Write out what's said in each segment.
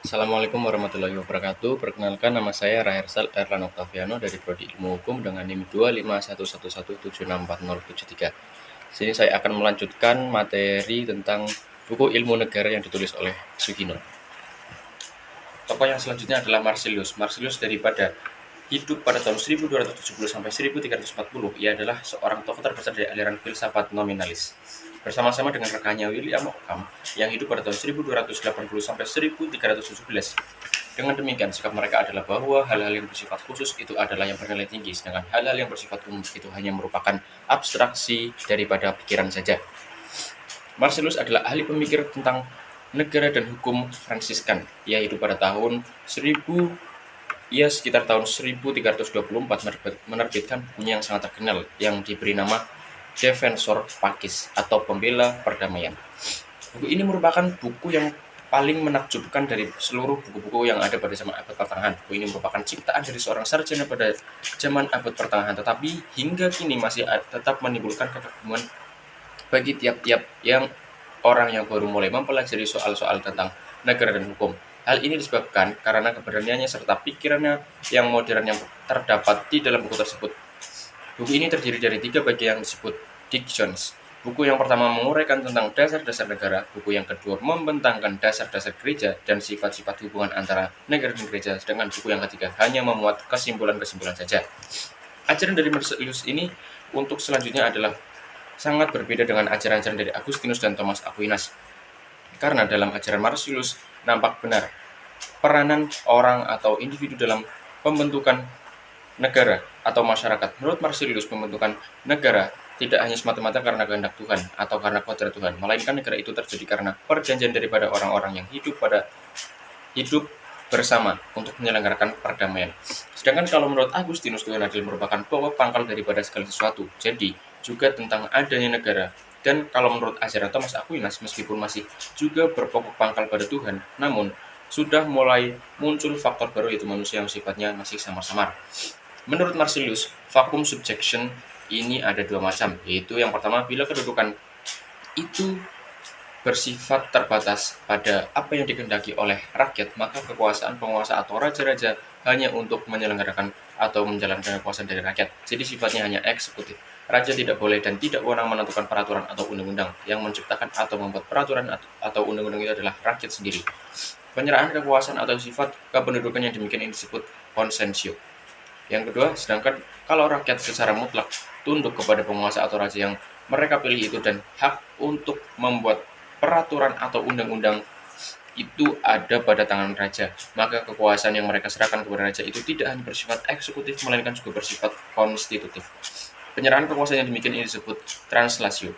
Assalamualaikum warahmatullahi wabarakatuh. Perkenalkan, nama saya Rahersal Erlan Oktaviano dari Prodi Ilmu Hukum dengan NIM 25111764073. Sini saya akan melanjutkan materi tentang buku ilmu negara yang ditulis oleh Sugino. Tokoh yang selanjutnya adalah Marsilius. Marsilius daripada hidup pada tahun 1270 sampai 1340, ia adalah seorang tokoh terbesar dari aliran filsafat nominalis. Bersama-sama dengan rekannya William Ockham yang hidup pada tahun 1280 sampai 1317. Dengan demikian, sikap mereka adalah bahwa hal-hal yang bersifat khusus itu adalah yang bernilai tinggi, sedangkan hal-hal yang bersifat umum itu hanya merupakan abstraksi daripada pikiran saja. Marcellus adalah ahli pemikir tentang negara dan hukum Fransiskan. Ia hidup pada tahun 1000 Ia sekitar tahun 1324 menerbitkan bukunya yang sangat terkenal yang diberi nama Defensor Pacis atau Pembela Perdamaian. Buku ini merupakan buku yang paling menakjubkan dari seluruh buku-buku yang ada pada zaman abad pertengahan. Buku ini merupakan ciptaan dari seorang sarjana pada zaman abad pertengahan, tetapi hingga kini masih tetap menimbulkan kekaguman bagi tiap-tiap yang orang yang baru mulai mempelajari soal-soal tentang negara dan hukum. Hal ini disebabkan karena keberaniannya serta pikirannya yang modern yang terdapat di dalam buku tersebut. Buku ini terdiri dari 3 bagian yang disebut Dictions. Buku yang pertama menguraikan tentang dasar-dasar negara, buku yang kedua membentangkan dasar-dasar gereja dan sifat-sifat hubungan antara negara dan gereja, sedangkan buku yang ketiga hanya memuat kesimpulan-kesimpulan saja. Ajaran dari Marsilius ini untuk selanjutnya adalah sangat berbeda dengan ajaran-ajaran dari Agustinus dan Thomas Aquinas. Karena dalam ajaran Marsilius nampak benar peranan orang atau individu dalam pembentukan negara atau masyarakat. Menurut Marsilius, pembentukan negara tidak hanya semata-mata karena kehendak Tuhan atau karena kodrat Tuhan, melainkan negara itu terjadi karena perjanjian daripada orang-orang yang hidup bersama untuk menyelenggarakan perdamaian. Sedangkan kalau menurut Agustinus, Tuhan adalah merupakan pokok pangkal daripada segala sesuatu. Jadi, juga tentang adanya negara. Dan kalau menurut ajaran Thomas Aquinas, meskipun masih juga berpokok pangkal pada Tuhan, namun sudah mulai muncul faktor baru yaitu manusia yang sifatnya masih samar-samar. Menurut Marsilius, vacuum subjection ini ada 2 macam, yaitu yang pertama bila kedudukan itu bersifat terbatas pada apa yang dikehendaki oleh rakyat, maka kekuasaan penguasa atau raja-raja hanya untuk menyelenggarakan atau menjalankan kekuasaan dari rakyat. Jadi sifatnya hanya eksekutif. Raja tidak boleh dan tidak wewenang menentukan peraturan atau undang-undang. Yang menciptakan atau membuat peraturan atau undang-undang itu adalah rakyat sendiri. Penyerahan kekuasaan atau sifat kependudukan yang demikian ini disebut consensio. Yang kedua, sedangkan kalau rakyat secara mutlak tunduk kepada penguasa atau raja yang mereka pilih itu dan hak untuk membuat peraturan atau undang-undang itu ada pada tangan raja, maka kekuasaan yang mereka serahkan kepada raja itu tidak hanya bersifat eksekutif, melainkan juga bersifat konstitutif. Penyerahan kekuasaan yang demikian ini disebut translatio.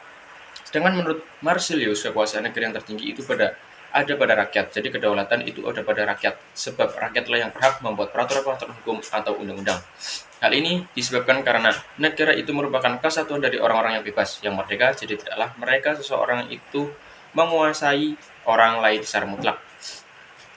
Sedangkan menurut Marsilius, kekuasaan negara yang tertinggi itu ada pada rakyat. Jadi kedaulatan itu ada pada rakyat, sebab rakyatlah yang berhak membuat peraturan-peraturan hukum atau undang-undang. Hal ini disebabkan karena negara itu merupakan kesatuan dari orang-orang yang bebas, yang merdeka, jadi tidaklah mereka seseorang itu menguasai orang lain secara mutlak.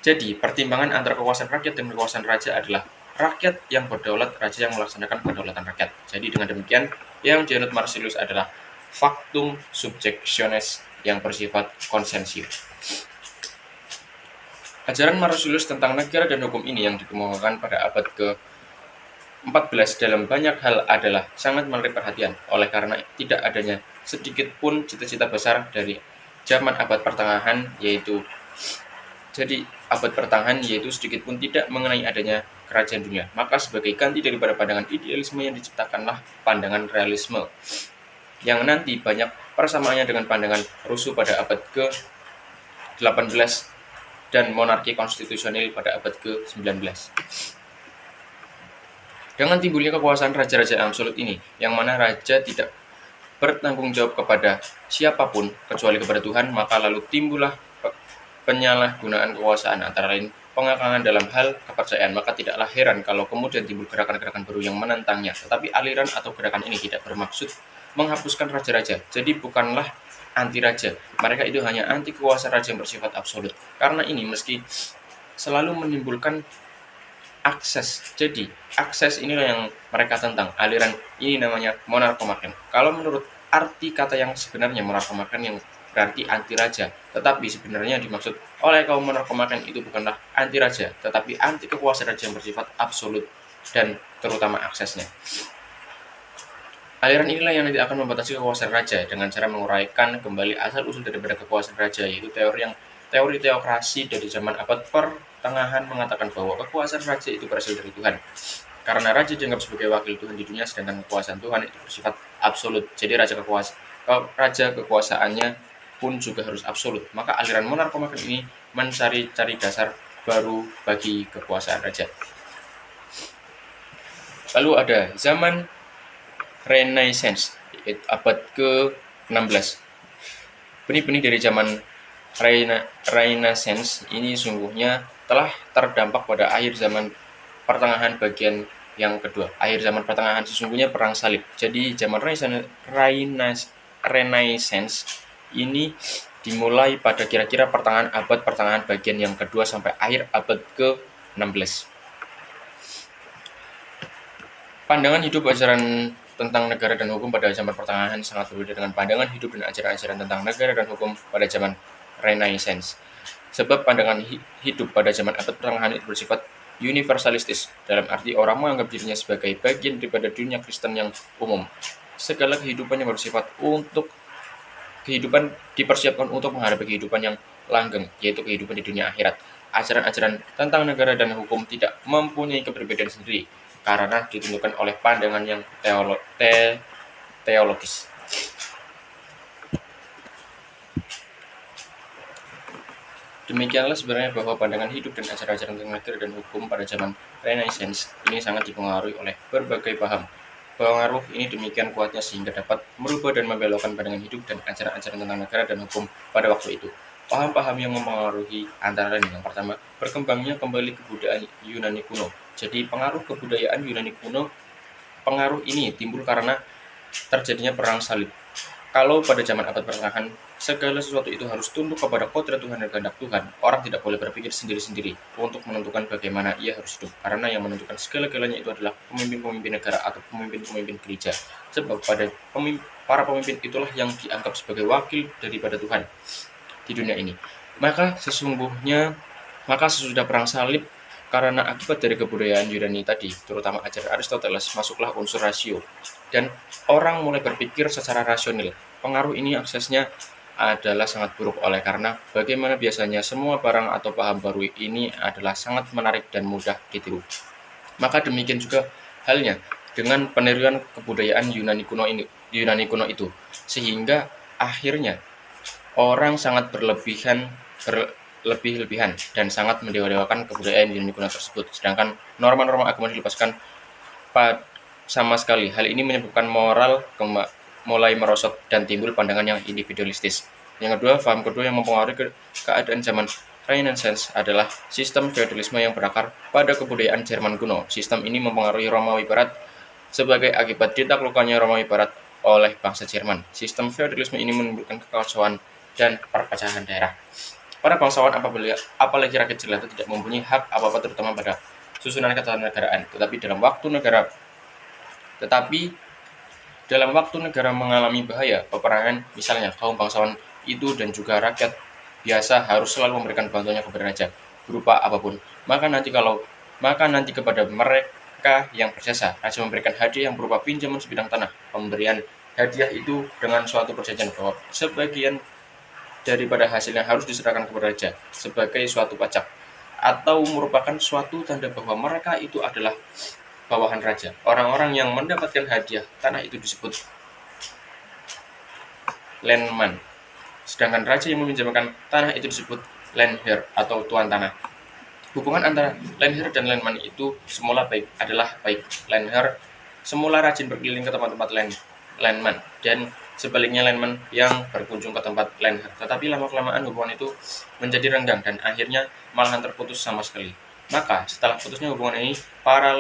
Jadi, pertimbangan antara kekuasaan rakyat dan kekuasaan raja adalah rakyat yang berdaulat, raja yang melaksanakan kedaulatan rakyat. Jadi dengan demikian, yang dianut Marsilius adalah factum subjectionis yang bersifat konsensio. Ajaran Marsilius tentang negara dan hukum ini yang dikemukakan pada abad ke-14 dalam banyak hal adalah sangat menarik perhatian, oleh karena tidak adanya sedikit pun cita-cita besar dari zaman abad pertengahan, yaitu sedikit pun tidak mengenai adanya kerajaan dunia. Maka sebagai ganti daripada pandangan idealisme yang diciptakanlah pandangan realisme, yang nanti banyak persamaannya dengan pandangan Rousseau pada abad ke-18 dan monarki konstitusional pada abad ke-19. Dengan timbulnya kekuasaan raja-raja absolut ini, yang mana raja tidak bertanggung jawab kepada siapapun kecuali kepada Tuhan, maka lalu timbullah penyalahgunaan kekuasaan, antara lain pengakangan dalam hal kepercayaan. Maka tidaklah heran kalau kemudian timbul gerakan-gerakan baru yang menentangnya. Tetapi aliran atau gerakan ini tidak bermaksud menghapuskan raja-raja. Jadi bukanlah anti raja. Mereka itu hanya anti kekuasaan raja yang bersifat absolut. Karena ini meski selalu menimbulkan akses. Jadi akses inilah yang mereka tentang. Aliran ini namanya monarkomaken. Kalau menurut arti kata yang sebenarnya monarkomaken yang berarti anti raja. Tetapi sebenarnya dimaksud oleh kaum monark pemakan itu bukanlah anti raja, tetapi anti kekuasaan raja yang bersifat absolut dan terutama aksesnya. Aliran inilah yang nanti akan membatasi kekuasaan raja dengan cara menguraikan kembali asal-usul daripada kekuasaan raja, yaitu teori teokrasi dari zaman abad pertengahan mengatakan bahwa kekuasaan raja itu berasal dari Tuhan. Karena raja dianggap sebagai wakil Tuhan di dunia, sedangkan kekuasaan Tuhan itu bersifat absolut. Jadi raja kekuasaannya pun juga harus absolut. Maka aliran monark pemakan ini mencari dasar baru bagi kekuasaan raja. Lalu ada zaman Renaissance, abad ke-16. Benih-benih dari zaman Renaissance ini sungguhnya telah terdampak pada akhir zaman pertengahan bagian yang kedua. Akhir zaman pertengahan sesungguhnya perang salib. Jadi zaman Renaissance ini dimulai pada kira-kira pertengahan bagian yang kedua sampai akhir abad ke-16. Pandangan hidup ajaran tentang negara dan hukum pada zaman pertengahan sangat berbeda dengan pandangan hidup dan ajaran-ajaran tentang negara dan hukum pada zaman Renaissance. Sebab pandangan hidup pada zaman abad pertengahan itu bersifat universalistis, dalam arti orang menganggap dirinya sebagai bagian daripada dunia Kristen yang umum. Segala kehidupan yang bersifat untuk kehidupan dipersiapkan untuk menghadapi kehidupan yang langgeng, yaitu kehidupan di dunia akhirat. Ajaran-ajaran tentang negara dan hukum tidak mempunyai keberbedaan sendiri, karena ditentukan oleh pandangan yang teologis. Demikianlah sebenarnya bahwa pandangan hidup dan ajaran-ajaran tentang negara dan hukum pada zaman Renaissance ini sangat dipengaruhi oleh berbagai paham. Pengaruh ini demikian kuatnya sehingga dapat merubah dan membelokkan pandangan hidup dan ajaran-ajaran tentang negara dan hukum pada waktu itu. Paham-paham yang mempengaruhi antara lain yang pertama, berkembangnya kembali kebudayaan Yunani kuno. Jadi pengaruh kebudayaan Yunani kuno, pengaruh ini timbul karena terjadinya perang salib. Kalau pada zaman abad pertengahan, segala sesuatu itu harus tunduk kepada kodrat Tuhan dan kehendak Tuhan. Orang tidak boleh berpikir sendiri-sendiri untuk menentukan bagaimana ia harus hidup. Karena yang menentukan segala-galanya itu adalah pemimpin-pemimpin negara atau pemimpin-pemimpin gereja. Sebab para pemimpin itulah yang dianggap sebagai wakil daripada Tuhan di dunia ini. Maka sesudah perang salib, karena akibat dari kebudayaan Yunani tadi, terutama ajaran Aristoteles, masuklah unsur rasio. Dan orang mulai berpikir secara rasional. Pengaruh ini aksesnya adalah sangat buruk oleh karena bagaimana biasanya semua barang atau paham baru ini adalah sangat menarik dan mudah ditiru. Maka demikian juga halnya dengan peniruan kebudayaan Yunani kuno itu, sehingga akhirnya orang sangat berlebihan dan sangat mendewa-dewakan kebudayaan Yunani kuno tersebut, sedangkan norma-norma agama dilepaskan sama sekali. Hal ini menyebabkan moral mulai merosot dan timbul pandangan yang individualistis. Yang kedua, paham kedua yang mempengaruhi keadaan zaman Renaissance adalah sistem feodalisme yang berakar pada kebudayaan Jerman kuno. Sistem ini mempengaruhi Romawi Barat sebagai akibat ditaklukkannya Romawi Barat oleh bangsa Jerman. Sistem feodalisme ini menimbulkan kekacauan dan perpecahan daerah. Para bangsawan apalagi rakyat jelata tidak mempunyai hak apa-apa terutama pada susunan ketatanegaraan. Tetapi dalam waktu negara mengalami bahaya peperangan, misalnya kaum bangsawan itu dan juga rakyat biasa harus selalu memberikan bantuannya kepada raja berupa apapun. Maka nanti kepada mereka yang berjasa, raja memberikan hadiah yang berupa pinjaman sebidang tanah. Pemberian hadiah itu dengan suatu perjanjian bahwa sebagian daripada hasilnya harus diserahkan kepada raja sebagai suatu pajak, atau merupakan suatu tanda bahwa mereka itu adalah bawahan raja. Orang-orang yang mendapatkan hadiah tanah itu disebut landman, sedangkan raja yang meminjamkan tanah itu disebut landheer atau tuan tanah. Hubungan antara landheer dan landman itu semula adalah baik. Landheer semula rajin berkeliling ke tempat-tempat landman, dan sebaliknya landman yang berkunjung ke tempat landheer. Tetapi lama-kelamaan hubungan itu menjadi renggang dan akhirnya malahan terputus sama sekali. Maka setelah putusnya hubungan ini, para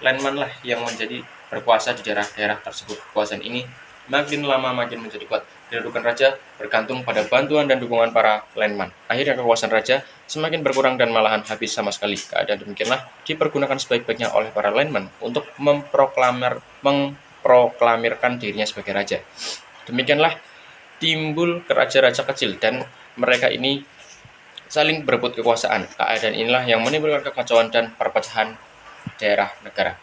landman lah yang menjadi berkuasa di daerah-daerah tersebut. Kekuasaan ini makin lama makin menjadi kuat. Kedudukan raja bergantung pada bantuan dan dukungan para landman. Akhirnya kekuasaan raja semakin berkurang dan malahan habis sama sekali. Keadaan demikianlah dipergunakan sebaik-baiknya oleh para landman untuk memproklamirkan dirinya sebagai raja. Demikianlah timbul raja-raja kecil dan mereka ini saling berebut kekuasaan. Keadaan inilah yang menimbulkan kekacauan dan perpecahan daerah negara.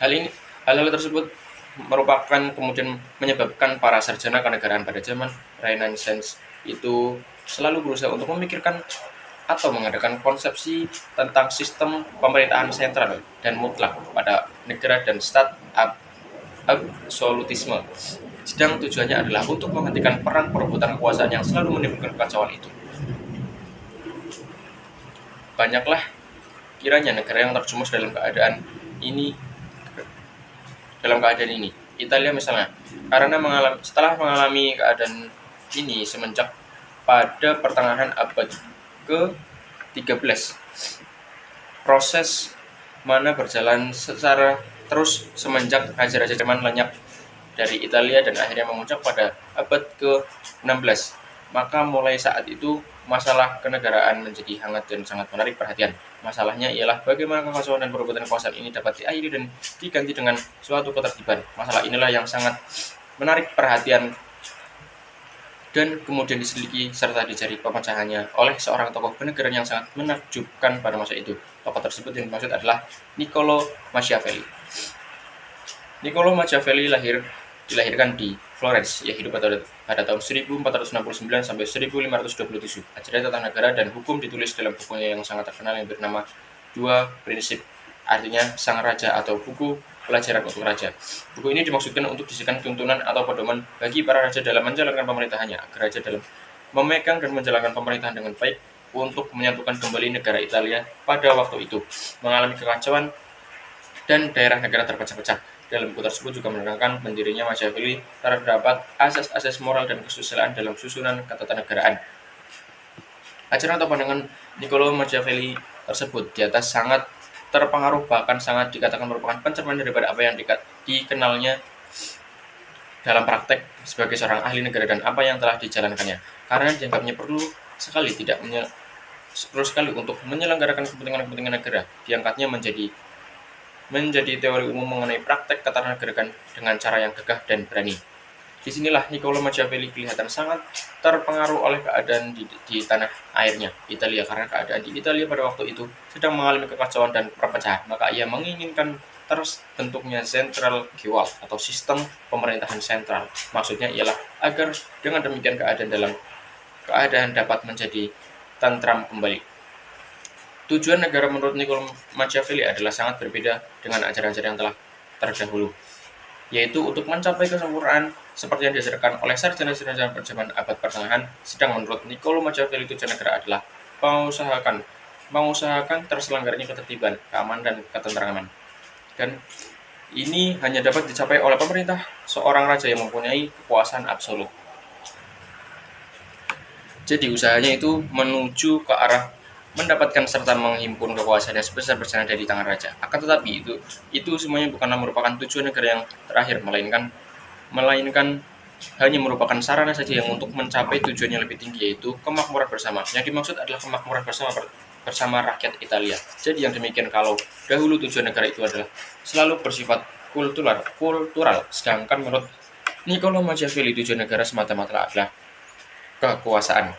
Hal-hal tersebut merupakan kemudian menyebabkan para sarjana kenegaraan pada zaman Renaissance itu selalu berusaha untuk memikirkan atau mengadakan konsepsi tentang sistem pemerintahan sentral dan mutlak pada negara dan stat absolutisme. Sedang tujuannya adalah untuk menghentikan perang perebutan kekuasaan yang selalu menimbulkan kekacauan itu. Banyaklah kiranya negara yang terjumus ini dalam keadaan ini. Italia misalnya, karena setelah mengalami keadaan ini semenjak pada pertengahan abad ke-13, proses mana berjalan secara terus semenjak raja-raja Jerman lenyap dari Italia dan akhirnya memuncak pada abad ke-16. Maka mulai saat itu masalah kenegaraan menjadi hangat dan sangat menarik perhatian. Masalahnya ialah bagaimana kekacauan dan perebutan kekuasaan ini dapat diakhiri dan diganti dengan suatu ketertiban. Masalah inilah yang sangat menarik perhatian dan kemudian diselidiki serta dicari pemecahannya oleh seorang tokoh bernegara yang sangat menakjubkan pada masa itu. Tokoh tersebut yang dimaksud adalah Niccolo Machiavelli. Niccolo Machiavelli dilahirkan di Florence. Ia hidup pada tahun 1469 sampai 1527. Ajaran tentang negara dan hukum ditulis dalam bukunya yang sangat terkenal yang bernama Dua Prinsip, artinya Sang Raja atau buku pelajaran untuk raja. Buku ini dimaksudkan untuk dijadikan tuntunan atau pedoman bagi para raja dalam menjalankan pemerintahannya, agar raja dalam memegang dan menjalankan pemerintahan dengan baik untuk menyatukan kembali negara Italia pada waktu itu mengalami kekacauan dan daerah negara terpecah-pecah. Dalam buku tersebut juga menerangkan pendirinya Machiavelli terdapat asas-asas moral dan kesusilaan dalam susunan ketatanegaraan. Ajaran atau pandangan Niccolo Machiavelli tersebut di atas sangat terpengaruh, bahkan sangat dikatakan merupakan pencerminan daripada apa yang dikenalnya dalam praktek sebagai seorang ahli negara dan apa yang telah dijalankannya. Karena dianggapnya perlu sekali untuk menyelenggarakan kepentingan negara, diangkatnya menjadi teori umum mengenai praktek ketatanegaraan dengan cara yang gagah dan berani. Disinilah Niccolo Machiavelli kelihatan sangat terpengaruh oleh keadaan di tanah airnya, Italia, karena keadaan di Italia pada waktu itu sedang mengalami kekacauan dan perpecahan. Maka ia menginginkan terbentuknya central Gewalt atau sistem pemerintahan sentral. Maksudnya ialah agar dengan demikian keadaan dapat menjadi tentram kembali. Tujuan negara menurut Niccolo Machiavelli adalah sangat berbeda dengan ajaran-ajaran yang telah terdahulu, yaitu untuk mencapai kesempurnaan seperti yang diajarkan oleh sarjana-sarjana zaman abad pertengahan. Sedang menurut Niccolo Machiavelli, tujuan negara adalah mengusahakan terselenggaranya ketertiban, keamanan, dan ketentraman. Dan ini hanya dapat dicapai oleh pemerintah seorang raja yang mempunyai kekuasaan absolut. Jadi usahanya itu menuju ke arah mendapatkan serta menghimpun kekuasaan yang sebesar-besarnya dari tangan raja. Akan tetapi itu semuanya bukanlah merupakan tujuan negara yang terakhir, melainkan hanya merupakan sarana saja yang untuk mencapai tujuan yang lebih tinggi, yaitu kemakmuran bersama. Yang dimaksud adalah kemakmuran bersama rakyat Italia. Jadi yang demikian kalau dahulu tujuan negara itu adalah selalu bersifat kultural, sedangkan menurut Niccolo Machiavelli tujuan negara semata-mata adalah kekuasaan.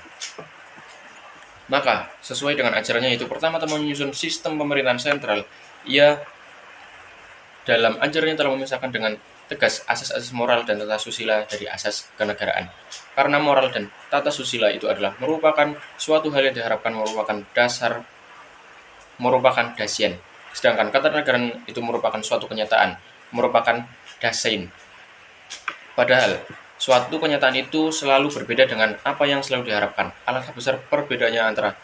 Maka, sesuai dengan ajarannya itu pertama-tama menyusun sistem pemerintahan sentral. Ia dalam ajarannya telah memisahkan dengan tegas asas-asas moral dan tata susila dari asas kenegaraan. Karena moral dan tata susila itu adalah merupakan suatu hal yang diharapkan merupakan dasian. Sedangkan ketatanegaraan itu merupakan suatu kenyataan, merupakan dasein. Padahal suatu kenyataan itu selalu berbeda dengan apa yang selalu diharapkan. Alangkah besar perbedaannya antara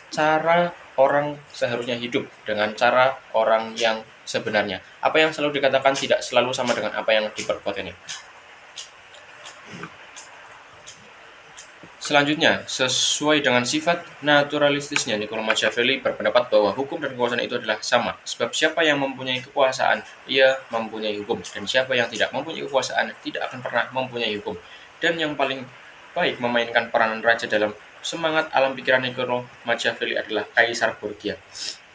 cara orang seharusnya hidup dengan cara orang yang sebenarnya. Apa yang selalu dikatakan tidak selalu sama dengan apa yang diperbuatnya. Selanjutnya, sesuai dengan sifat naturalistisnya, Niccolo Machiavelli berpendapat bahwa hukum dan kekuasaan itu adalah sama. Sebab siapa yang mempunyai kekuasaan, ia mempunyai hukum. Dan siapa yang tidak mempunyai kekuasaan, tidak akan pernah mempunyai hukum. Dan yang paling baik memainkan peranan raja dalam semangat alam pikiran Niccolo Machiavelli adalah Kaisar Borgia.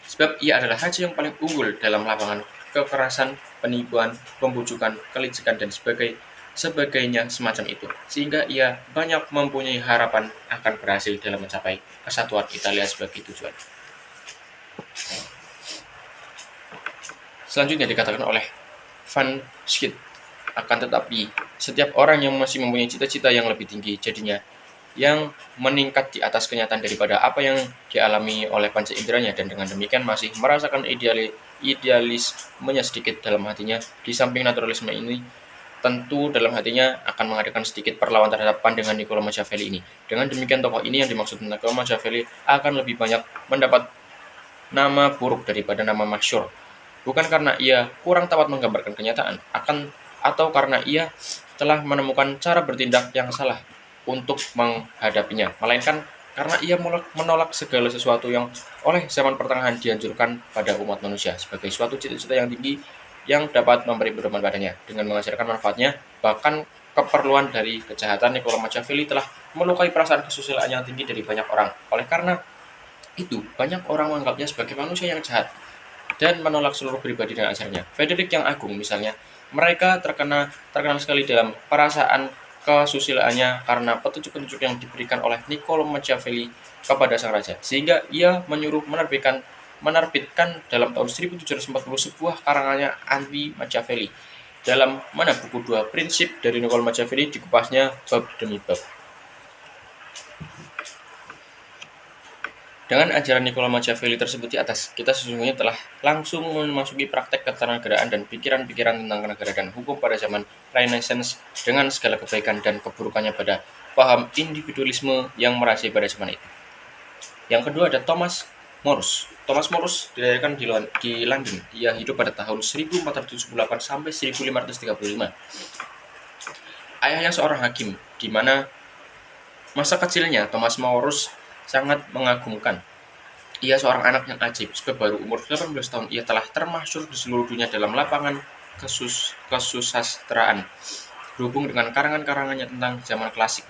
Sebab ia adalah raja yang paling unggul dalam lapangan kekerasan, penipuan, pembujukan, kelicikan, dan sebagainya semacam itu. Sehingga ia banyak mempunyai harapan akan berhasil dalam mencapai kesatuan Italia sebagai tujuan. Selanjutnya dikatakan oleh Van Schip, akan tetapi setiap orang yang masih mempunyai cita-cita yang lebih tinggi jadinya yang meningkat di atas kenyataan daripada apa yang dialami oleh panca inderanya, dan dengan demikian masih merasakan idealismenya sedikit dalam hatinya. Di samping naturalisme ini, tentu dalam hatinya akan mengadakan sedikit perlawan terhadap pandangan Niccolo Machiavelli ini. Dengan demikian tokoh ini yang dimaksud Niccolo Machiavelli akan lebih banyak mendapat nama buruk daripada nama masyhur. Bukan karena ia kurang tepat menggambarkan kenyataan, atau karena ia telah menemukan cara bertindak yang salah untuk menghadapinya, melainkan karena ia menolak segala sesuatu yang oleh zaman pertengahan dianjurkan pada umat manusia sebagai suatu cita-cita yang tinggi yang dapat memberi pedoman padanya dengan menghasilkan manfaatnya. Bahkan keperluan dari kejahatan, Niccolo Machiavelli telah melukai perasaan kesusilaan yang tinggi dari banyak orang. Oleh karena itu, banyak orang menganggapnya sebagai manusia yang jahat dan menolak seluruh pribadi dan ajarnya. Frederick yang Agung misalnya, mereka terkenal sekali dalam perasaan kesusilaannya karena petunjuk-petunjuk yang diberikan oleh Niccolo Machiavelli kepada sang raja, sehingga ia menyuruh menerbitkan dalam tahun 1740 sebuah karangannya anti Machiavelli, dalam mana buku dua prinsip dari Niccolo Machiavelli dikupasnya bab demi bab. Dengan ajaran Niccolo Machiavelli tersebut di atas, kita sesungguhnya telah langsung memasuki praktek ketatanegaraan dan pikiran-pikiran tentang negara dan hukum pada zaman Renaissance dengan segala kebaikan dan keburukannya pada paham individualisme yang merasai pada zaman itu. Yang kedua ada Thomas Morus. Thomas Morus dilahirkan di London. Ia hidup pada tahun 1478 sampai 1535. Ayahnya seorang hakim, di mana masa kecilnya Thomas Morus sangat mengagumkan. Ia seorang anak yang ajaib, sebab baru umur 18 tahun ia telah termasyhur di seluruh dunia dalam lapangan kesusastraan berhubung dengan karangan-karangannya tentang zaman klasik.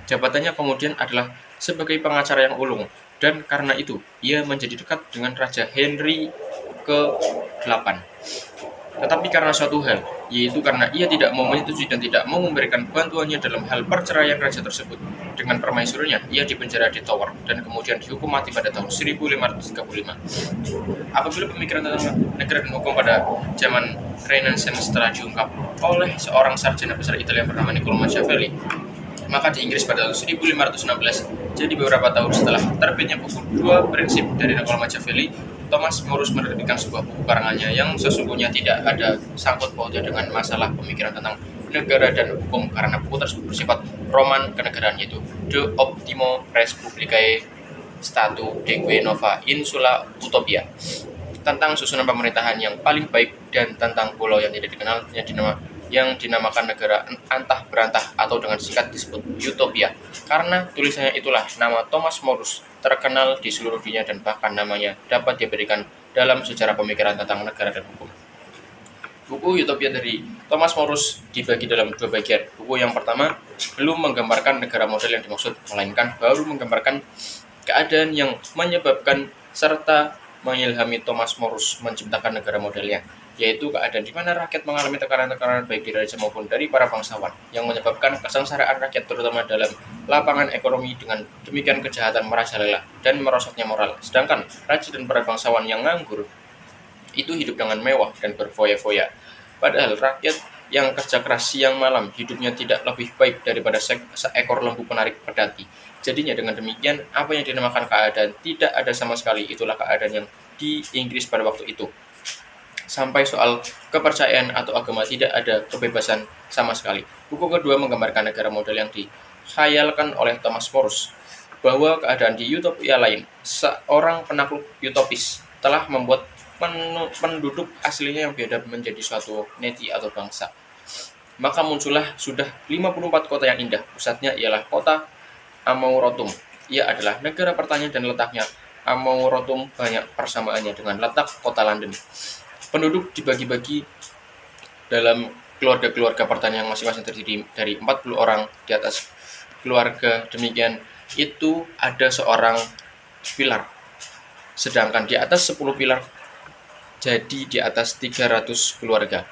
Jabatannya kemudian adalah sebagai pengacara yang ulung, dan karena itu ia menjadi dekat dengan Raja Henry ke-8. Tetapi karena suatu hal, yaitu karena ia tidak mau menyetujui dan tidak mau memberikan bantuannya dalam hal perceraian raja tersebut dengan permaisurinya, ia dipenjara di Tower dan kemudian dihukum mati pada tahun 1535. Apabila pemikiran tentang negara dan hukum pada zaman Renaissance telah diungkap oleh seorang sarjana besar Italia bernama Niccolo Machiavelli, maka di Inggris pada tahun 1516, jadi beberapa tahun setelah terbitnya buku dua prinsip dari Niccolo Machiavelli, Thomas Morus menerbitkan sebuah buku karangannya yang sesungguhnya tidak ada sangkut pautnya dengan masalah pemikiran tentang negara dan hukum, karena buku tersebut bersifat roman kenegaraan, yaitu De Optimo Res Publicae Statu Deque Nova Insula Utopia, tentang susunan pemerintahan yang paling baik dan tentang pulau yang tidak dikenal yang dinamakan negara antah berantah atau dengan singkat disebut Utopia. Karena tulisannya itulah nama Thomas Morus terkenal di seluruh dunia dan bahkan namanya dapat diberikan dalam sejarah pemikiran tentang negara dan hukum. Buku Utopia dari Thomas Morus dibagi dalam dua bagian. Buku yang pertama belum menggambarkan negara model yang dimaksud, melainkan baru menggambarkan keadaan yang menyebabkan serta mengilhami Thomas Morus menciptakan negara modelnya, yaitu keadaan di mana rakyat mengalami tekanan-tekanan baik dari raja maupun dari para bangsawan, yang menyebabkan kesengsaraan rakyat terutama dalam lapangan ekonomi. Dengan demikian kejahatan merajalela dan merosotnya moral, sedangkan raja dan para bangsawan yang nganggur itu hidup dengan mewah dan berfoya-foya. Padahal rakyat yang kerja keras siang malam hidupnya tidak lebih baik daripada seekor lembu penarik pedati. Jadinya dengan demikian, apa yang dinamakan keadaan tidak ada sama sekali, itulah keadaan yang di Inggris pada waktu itu. Sampai soal kepercayaan atau agama tidak ada kebebasan sama sekali. Buku kedua menggambarkan negara model yang dikhayalkan oleh Thomas Morus, bahwa keadaan di utopia lain, seorang penakluk utopis telah membuat penduduk aslinya yang beda menjadi suatu neti atau bangsa. Maka muncullah sudah 54 kota yang indah. Pusatnya ialah kota Amaurotum. Ia adalah negara pertanian dan letaknya Amaurotum banyak persamaannya dengan letak kota London. Penduduk dibagi-bagi dalam keluarga-keluarga pertanian yang masing-masing terdiri dari 40 orang. Di atas keluarga demikian itu ada seorang pilar, sedangkan di atas 10 pilar, jadi di atas 300 keluarga,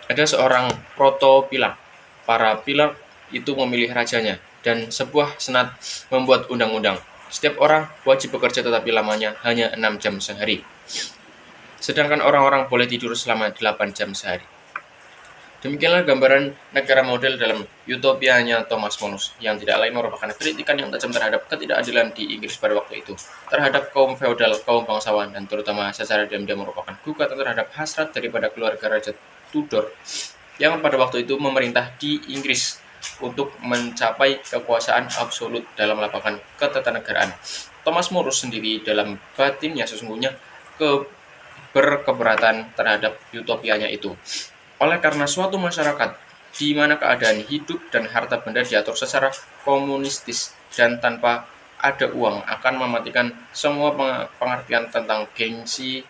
ada seorang proto pilar. Para pilot itu memilih rajanya, dan sebuah senat membuat undang-undang. Setiap orang wajib bekerja tetapi lamanya hanya 6 jam sehari. Sedangkan orang-orang boleh tidur selama 8 jam sehari. Demikianlah gambaran negara model dalam utopianya Thomas Manus, yang tidak lain merupakan kritikan yang tajam terhadap ketidakadilan di Inggris pada waktu itu, terhadap kaum feodal, kaum bangsawan, dan terutama secara diam-diam merupakan gugatan terhadap hasrat daripada keluarga Raja Tudor yang pada waktu itu memerintah di Inggris untuk mencapai kekuasaan absolut dalam lapangan ketatanegaraan. Thomas Manus sendiri dalam batinnya sesungguhnya berkeberatan terhadap utopianya itu. Oleh karena suatu masyarakat di mana keadaan hidup dan harta benda diatur secara komunistis dan tanpa ada uang akan mematikan semua pengertian tentang gengsi,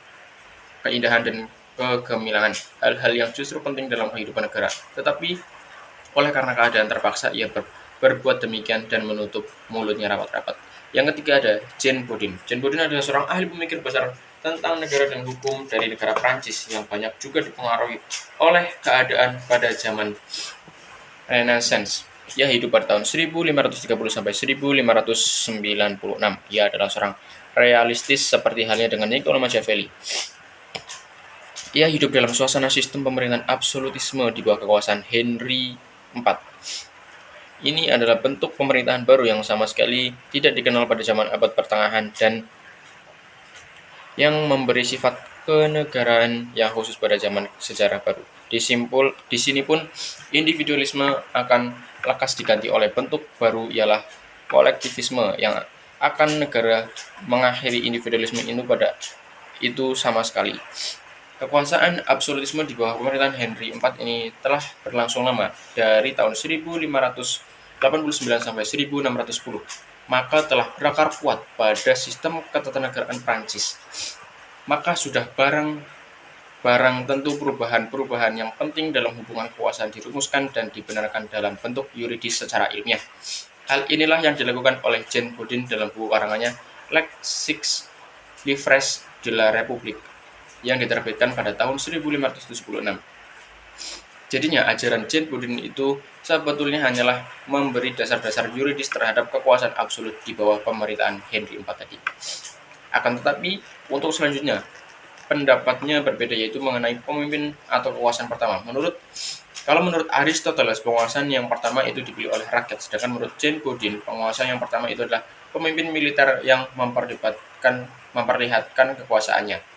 keindahan, dan kegemilangan, hal-hal yang justru penting dalam kehidupan negara. Tetapi oleh karena keadaan terpaksa ia berbuat demikian dan menutup mulutnya rapat-rapat. Yang ketiga ada Jean Bodin. Jean Bodin adalah seorang ahli pemikir besar tentang negara dan hukum dari negara Prancis yang banyak juga dipengaruhi oleh keadaan pada zaman Renaissance. Ia hidup pada tahun 1530 sampai 1596. Ia adalah seorang realistis seperti halnya dengan Niccolò Machiavelli. Ia hidup dalam suasana sistem pemerintahan absolutisme di bawah kekuasaan Henry IV. Ini adalah bentuk pemerintahan baru yang sama sekali tidak dikenal pada zaman abad pertengahan dan yang memberi sifat kenegaraan yang khusus pada zaman sejarah baru. Di sini pun individualisme akan lekas diganti oleh bentuk baru, ialah kolektivisme, yang akan negara mengakhiri individualisme itu pada itu sama sekali. Kekuasaan absolutisme di bawah pemerintahan Henry IV ini telah berlangsung lama, dari tahun 1589 sampai 1610, maka telah berakar kuat pada sistem ketatanegaraan Prancis. Maka sudah barang tentu perubahan-perubahan yang penting dalam hubungan kekuasaan dirumuskan dan dibenarkan dalam bentuk yuridis secara ilmiah. Hal inilah yang dilakukan oleh Jean Bodin dalam buku karangannya Six Livres de la République yang diterbitkan pada tahun 1576. Jadinya ajaran Jean Bodin itu sebetulnya hanyalah memberi dasar-dasar yuridis terhadap kekuasaan absolut di bawah pemerintahan Henry IV tadi. Akan tetapi, untuk selanjutnya, pendapatnya berbeda, yaitu mengenai pemimpin atau kekuasaan pertama. Menurut Aristoteles, penguasaan yang pertama itu dipilih oleh rakyat, sedangkan menurut Jean Bodin, penguasa yang pertama itu adalah pemimpin militer yang memperlihatkan kekuasaannya.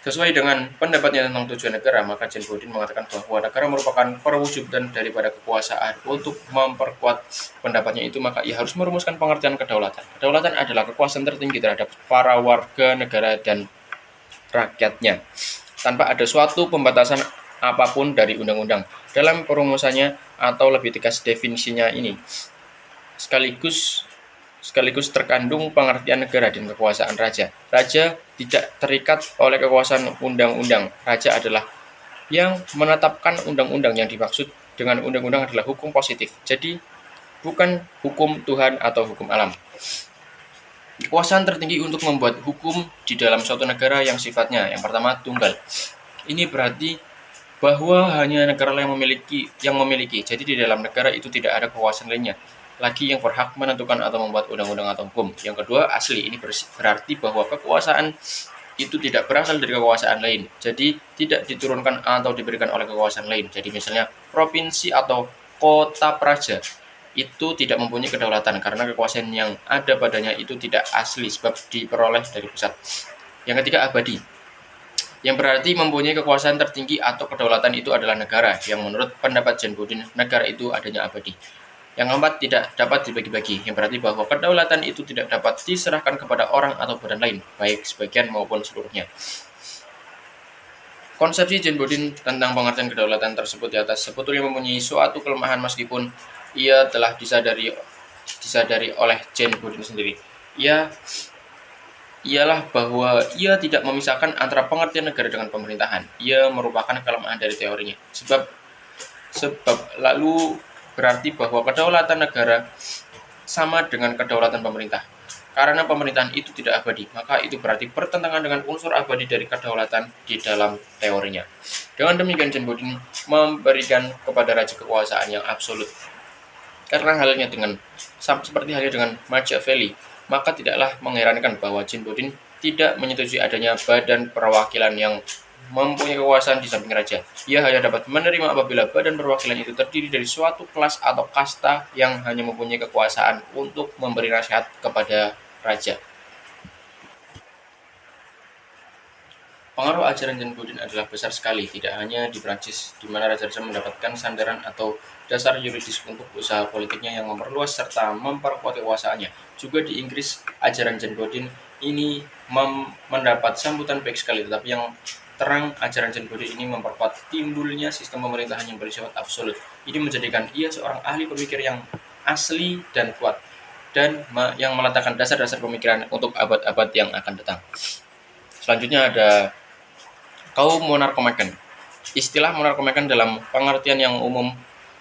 Sesuai dengan pendapatnya tentang tujuan negara, maka Jean Bodin mengatakan bahwa negara merupakan perwujudan daripada kekuasaan. Untuk memperkuat pendapatnya itu, maka ia harus merumuskan pengertian kedaulatan. Kedaulatan adalah kekuasaan tertinggi terhadap para warga negara dan rakyatnya, tanpa ada suatu pembatasan apapun dari undang-undang. Dalam perumusannya, atau lebih tegas definisinya ini, sekaligus terkandung pengertian negara dan kekuasaan raja. Raja tidak terikat oleh kekuasaan undang-undang. Raja adalah yang menetapkan undang-undang. Yang dimaksud dengan undang-undang adalah hukum positif. Jadi, bukan hukum Tuhan atau hukum alam. Kekuasaan tertinggi untuk membuat hukum di dalam suatu negara yang sifatnya yang pertama tunggal. Ini berarti bahwa hanya negara yang memiliki. Jadi di dalam negara itu tidak ada kekuasaan lainnya lagi yang berhak menentukan atau membuat undang-undang atau hukum. Yang kedua, asli. Ini berarti bahwa kekuasaan itu tidak berasal dari kekuasaan lain. Jadi tidak diturunkan atau diberikan oleh kekuasaan lain. Jadi misalnya provinsi atau kota praja itu tidak mempunyai kedaulatan karena kekuasaan yang ada padanya itu tidak asli sebab diperoleh dari pusat. Yang ketiga, abadi, yang berarti mempunyai kekuasaan tertinggi atau kedaulatan itu adalah negara, yang menurut pendapat Jean Bodin, negara itu adanya abadi. Yang keempat, tidak dapat dibagi-bagi, yang berarti bahwa kedaulatan itu tidak dapat diserahkan kepada orang atau badan lain, baik sebagian maupun seluruhnya. Konsepsi Jean Bodin tentang pengertian kedaulatan tersebut di atas sebetulnya mempunyai suatu kelemahan meskipun ia telah disadari oleh Jean Bodin sendiri. Ialah bahwa ia tidak memisahkan antara pengertian negara dengan pemerintahan. Ia merupakan kelemahan dari teorinya. Sebab lalu berarti bahwa kedaulatan negara sama dengan kedaulatan pemerintah. Karena pemerintahan itu tidak abadi, maka itu berarti bertentangan dengan unsur abadi dari kedaulatan di dalam teorinya. Dengan demikian, John Bodin memberikan kepada raja kekuasaan yang absolut. Karena seperti halnya dengan Machiavelli, maka tidaklah mengherankan bahwa John Bodin tidak menyetujui adanya badan perwakilan yang mempunyai kekuasaan di samping raja. Ia hanya dapat menerima apabila badan perwakilan itu terdiri dari suatu kelas atau kasta yang hanya mempunyai kekuasaan untuk memberi nasihat kepada raja. Pengaruh ajaran John Bodin adalah besar sekali, tidak hanya di Prancis, di mana raja-raja mendapatkan sandaran atau dasar yuridis untuk usaha politiknya yang memperluas serta memperkuat kekuasaannya. Juga di Inggris, ajaran John Bodin ini mendapat sambutan baik sekali, tetapi yang terang ajaran John Bodin ini memperkuat timbulnya sistem pemerintahan yang bersifat absolut. Ini menjadikan ia seorang ahli pemikir yang asli dan kuat, dan yang meletakkan dasar-dasar pemikiran untuk abad-abad yang akan datang. Selanjutnya ada kaum monarkomaken. Istilah monarkomaken dalam pengertian yang umum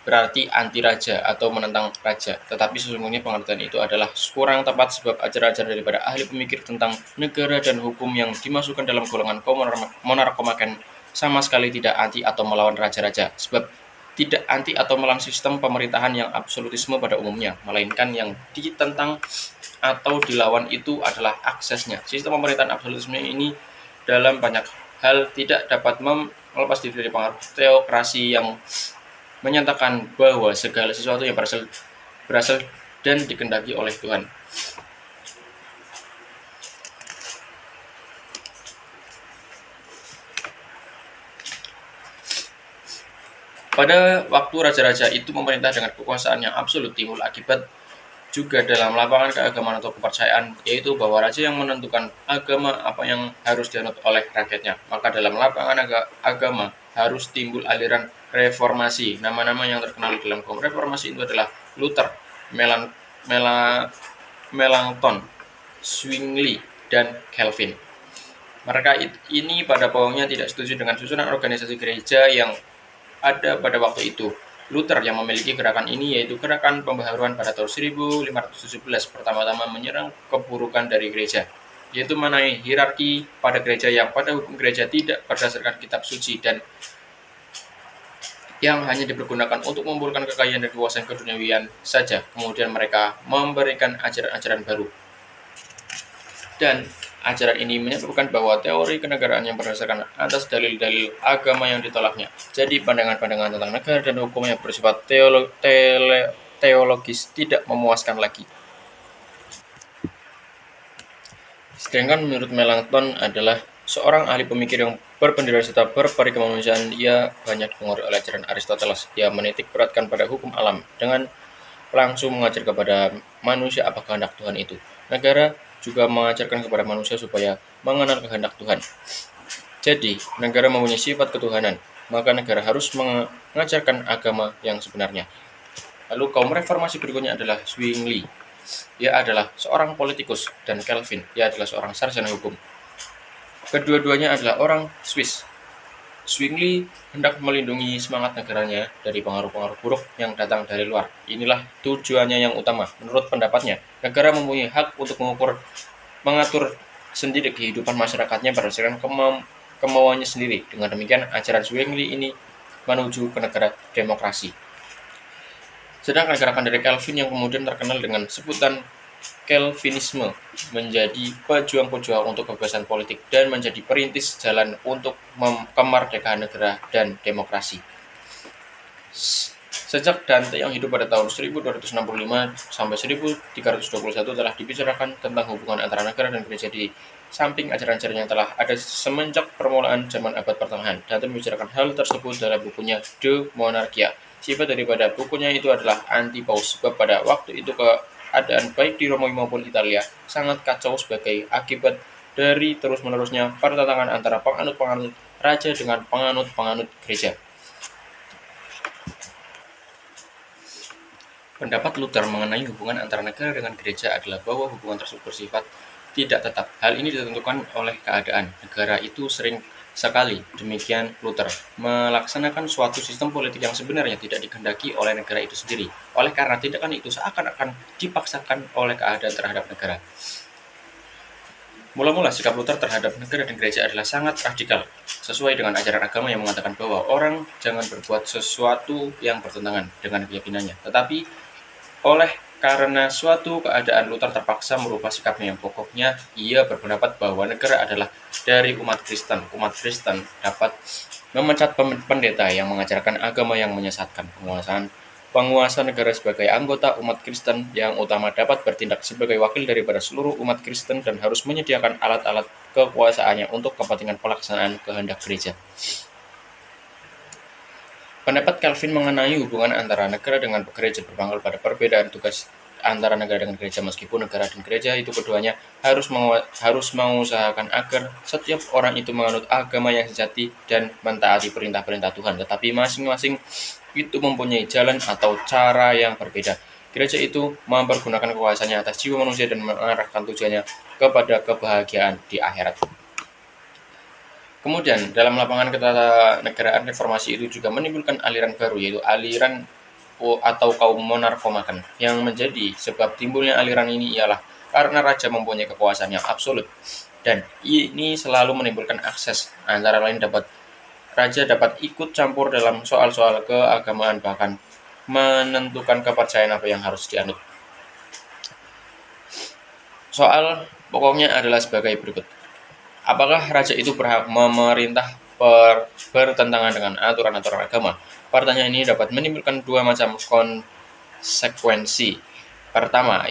berarti anti raja atau menentang raja. Tetapi sesungguhnya pengertian itu adalah kurang tepat sebab ajaran-ajaran daripada ahli pemikir tentang negara dan hukum yang dimasukkan dalam golongan kaum monarkomaken sama sekali tidak anti atau melawan raja-raja. Sebab tidak anti atau melawan sistem pemerintahan yang absolutisme pada umumnya, melainkan yang ditentang atau dilawan itu adalah aksesnya. Sistem pemerintahan absolutisme ini dalam banyak hal tidak dapat melepas diri dari pengaruh teokrasi yang menyatakan bahwa segala sesuatu yang berasal dan dikehendaki oleh Tuhan. Pada waktu raja-raja itu memerintah dengan kekuasaan yang absolut, timbul akibat juga dalam lapangan keagamaan atau kepercayaan, yaitu bahwa raja yang menentukan agama apa yang harus dianut oleh rakyatnya. Maka dalam lapangan agama harus timbul aliran reformasi. Nama-nama yang terkenal dalam kaum reformasi itu adalah Luther, Melanchthon, Zwingli, dan Calvin. Mereka ini pada pokoknya tidak setuju dengan susunan organisasi gereja yang ada pada waktu itu. Luther yang memiliki gerakan ini yaitu gerakan pembaharuan pada tahun 1517 pertama-tama menyerang keburukan dari gereja, yaitu mengenai hierarki pada gereja yang pada hukum gereja tidak berdasarkan kitab suci dan yang hanya dipergunakan untuk mengumpulkan kekayaan dan kekuasaan keduniawian saja. Kemudian mereka memberikan ajaran-ajaran baru. Dan ajaran ini menyebutkan bahwa teori kenegaraan yang berdasarkan atas dalil-dalil agama yang ditolaknya. Jadi pandangan-pandangan tentang negara dan hukum yang bersifat teologis tidak memuaskan lagi. Sedangkan menurut Melanchthon adalah seorang ahli pemikir yang berpendirian serta berperi kemanusiaan, ia banyak dipengaruhi oleh ajaran Aristoteles. Ia menitik beratkan pada hukum alam dengan langsung mengajar kepada manusia apa kehendak Tuhan itu. Negara juga mengajarkan kepada manusia supaya mengenal kehendak Tuhan. Jadi, negara mempunyai sifat ketuhanan, maka negara harus mengajarkan agama yang sebenarnya. Lalu kaum reformasi berikutnya adalah Zwingli. Ia adalah seorang politikus, dan Calvin, ia adalah seorang sarjana hukum. Kedua-duanya adalah orang Swiss. Zwingli hendak melindungi semangat negaranya dari pengaruh-pengaruh buruk yang datang dari luar. Inilah tujuannya yang utama. Menurut pendapatnya, negara mempunyai hak untuk mengatur sendiri kehidupan masyarakatnya berdasarkan kemauannya sendiri. Dengan demikian, ajaran Zwingli ini menuju ke negara demokrasi. Sedangkan gerakan dari Calvin yang kemudian terkenal dengan sebutan Calvinisme menjadi pejuang-pejuang untuk kebebasan politik dan menjadi perintis jalan untuk kemerdekaan negara dan demokrasi. Sejak Dante yang hidup pada tahun 1265 sampai 1321 telah dibicarakan tentang hubungan antara negara dan gereja di samping ajaran-ajaran yang telah ada semenjak permulaan zaman abad pertengahan. Dante membicarakan hal tersebut dalam bukunya De Monarchia. Sifat daripada bukunya itu adalah anti-paus, sebab pada waktu itu keadaan baik di Romawi maupun Italia sangat kacau sebagai akibat dari terus-menerusnya pertentangan antara penganut-penganut raja dengan penganut-penganut gereja. Pendapat Luther mengenai hubungan antara negara dengan gereja adalah bahwa hubungan tersebut bersifat tidak tetap. Hal ini ditentukan oleh keadaan. Negara itu sering sekali. Demikian Luther melaksanakan suatu sistem politik yang sebenarnya tidak dikehendaki oleh negara itu sendiri. Oleh karena tindakan itu seakan-akan dipaksakan oleh keadaan terhadap negara. Mula-mula sikap Luther terhadap negara dan gereja adalah sangat radikal, sesuai dengan ajaran agama yang mengatakan bahwa orang jangan berbuat sesuatu yang bertentangan dengan keyakinannya. Tetapi oleh karena suatu keadaan Luther terpaksa merubah sikapnya yang pokoknya, ia berpendapat bahwa negara adalah dari umat Kristen. Umat Kristen dapat memecat pendeta yang mengajarkan agama yang menyesatkan. Penguasa negara sebagai anggota umat Kristen yang utama dapat bertindak sebagai wakil daripada seluruh umat Kristen dan harus menyediakan alat-alat kekuasaannya untuk kepentingan pelaksanaan kehendak gereja. Pendapat Calvin mengenai hubungan antara negara dengan gereja berpangkal pada perbedaan tugas antara negara dengan gereja. Meskipun negara dan gereja itu keduanya harus mengusahakan agar setiap orang itu menganut agama yang sejati dan mentaati perintah-perintah Tuhan, tetapi masing-masing itu mempunyai jalan atau cara yang berbeda. Gereja itu mempergunakan kekuasaannya atas jiwa manusia dan mengarahkan tujuannya kepada kebahagiaan di akhirat. Kemudian, dalam lapangan ketatanegaraan reformasi itu juga menimbulkan aliran baru, yaitu aliran atau kaum monarkomakan. Yang menjadi sebab timbulnya aliran ini ialah karena raja mempunyai kekuasaan yang absolut, dan ini selalu menimbulkan akses, antara lain raja dapat ikut campur dalam soal-soal keagamaan, bahkan menentukan kepercayaan apa yang harus dianut. Soal pokoknya adalah sebagai berikut. Apakah raja itu berhak memerintah bertentangan dengan aturan-aturan agama? Pertanyaan ini dapat menimbulkan dua macam konsekuensi. Pertama,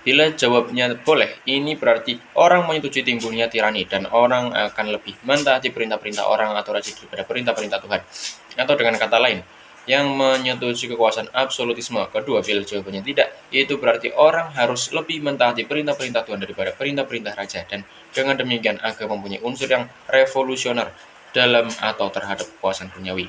bila jawabnya boleh, ini berarti orang menyetujui timbulnya tirani dan orang akan lebih mentaati perintah-perintah orang atau raja daripada perintah-perintah Tuhan. Atau dengan kata lain, yang menyetujui kekuasaan absolutisme. Kedua, bila jawabannya tidak, yaitu berarti orang harus lebih mentaati perintah-perintah Tuhan daripada perintah-perintah raja, dan dengan demikian agama mempunyai unsur yang revolusioner dalam atau terhadap kekuasaan duniawi.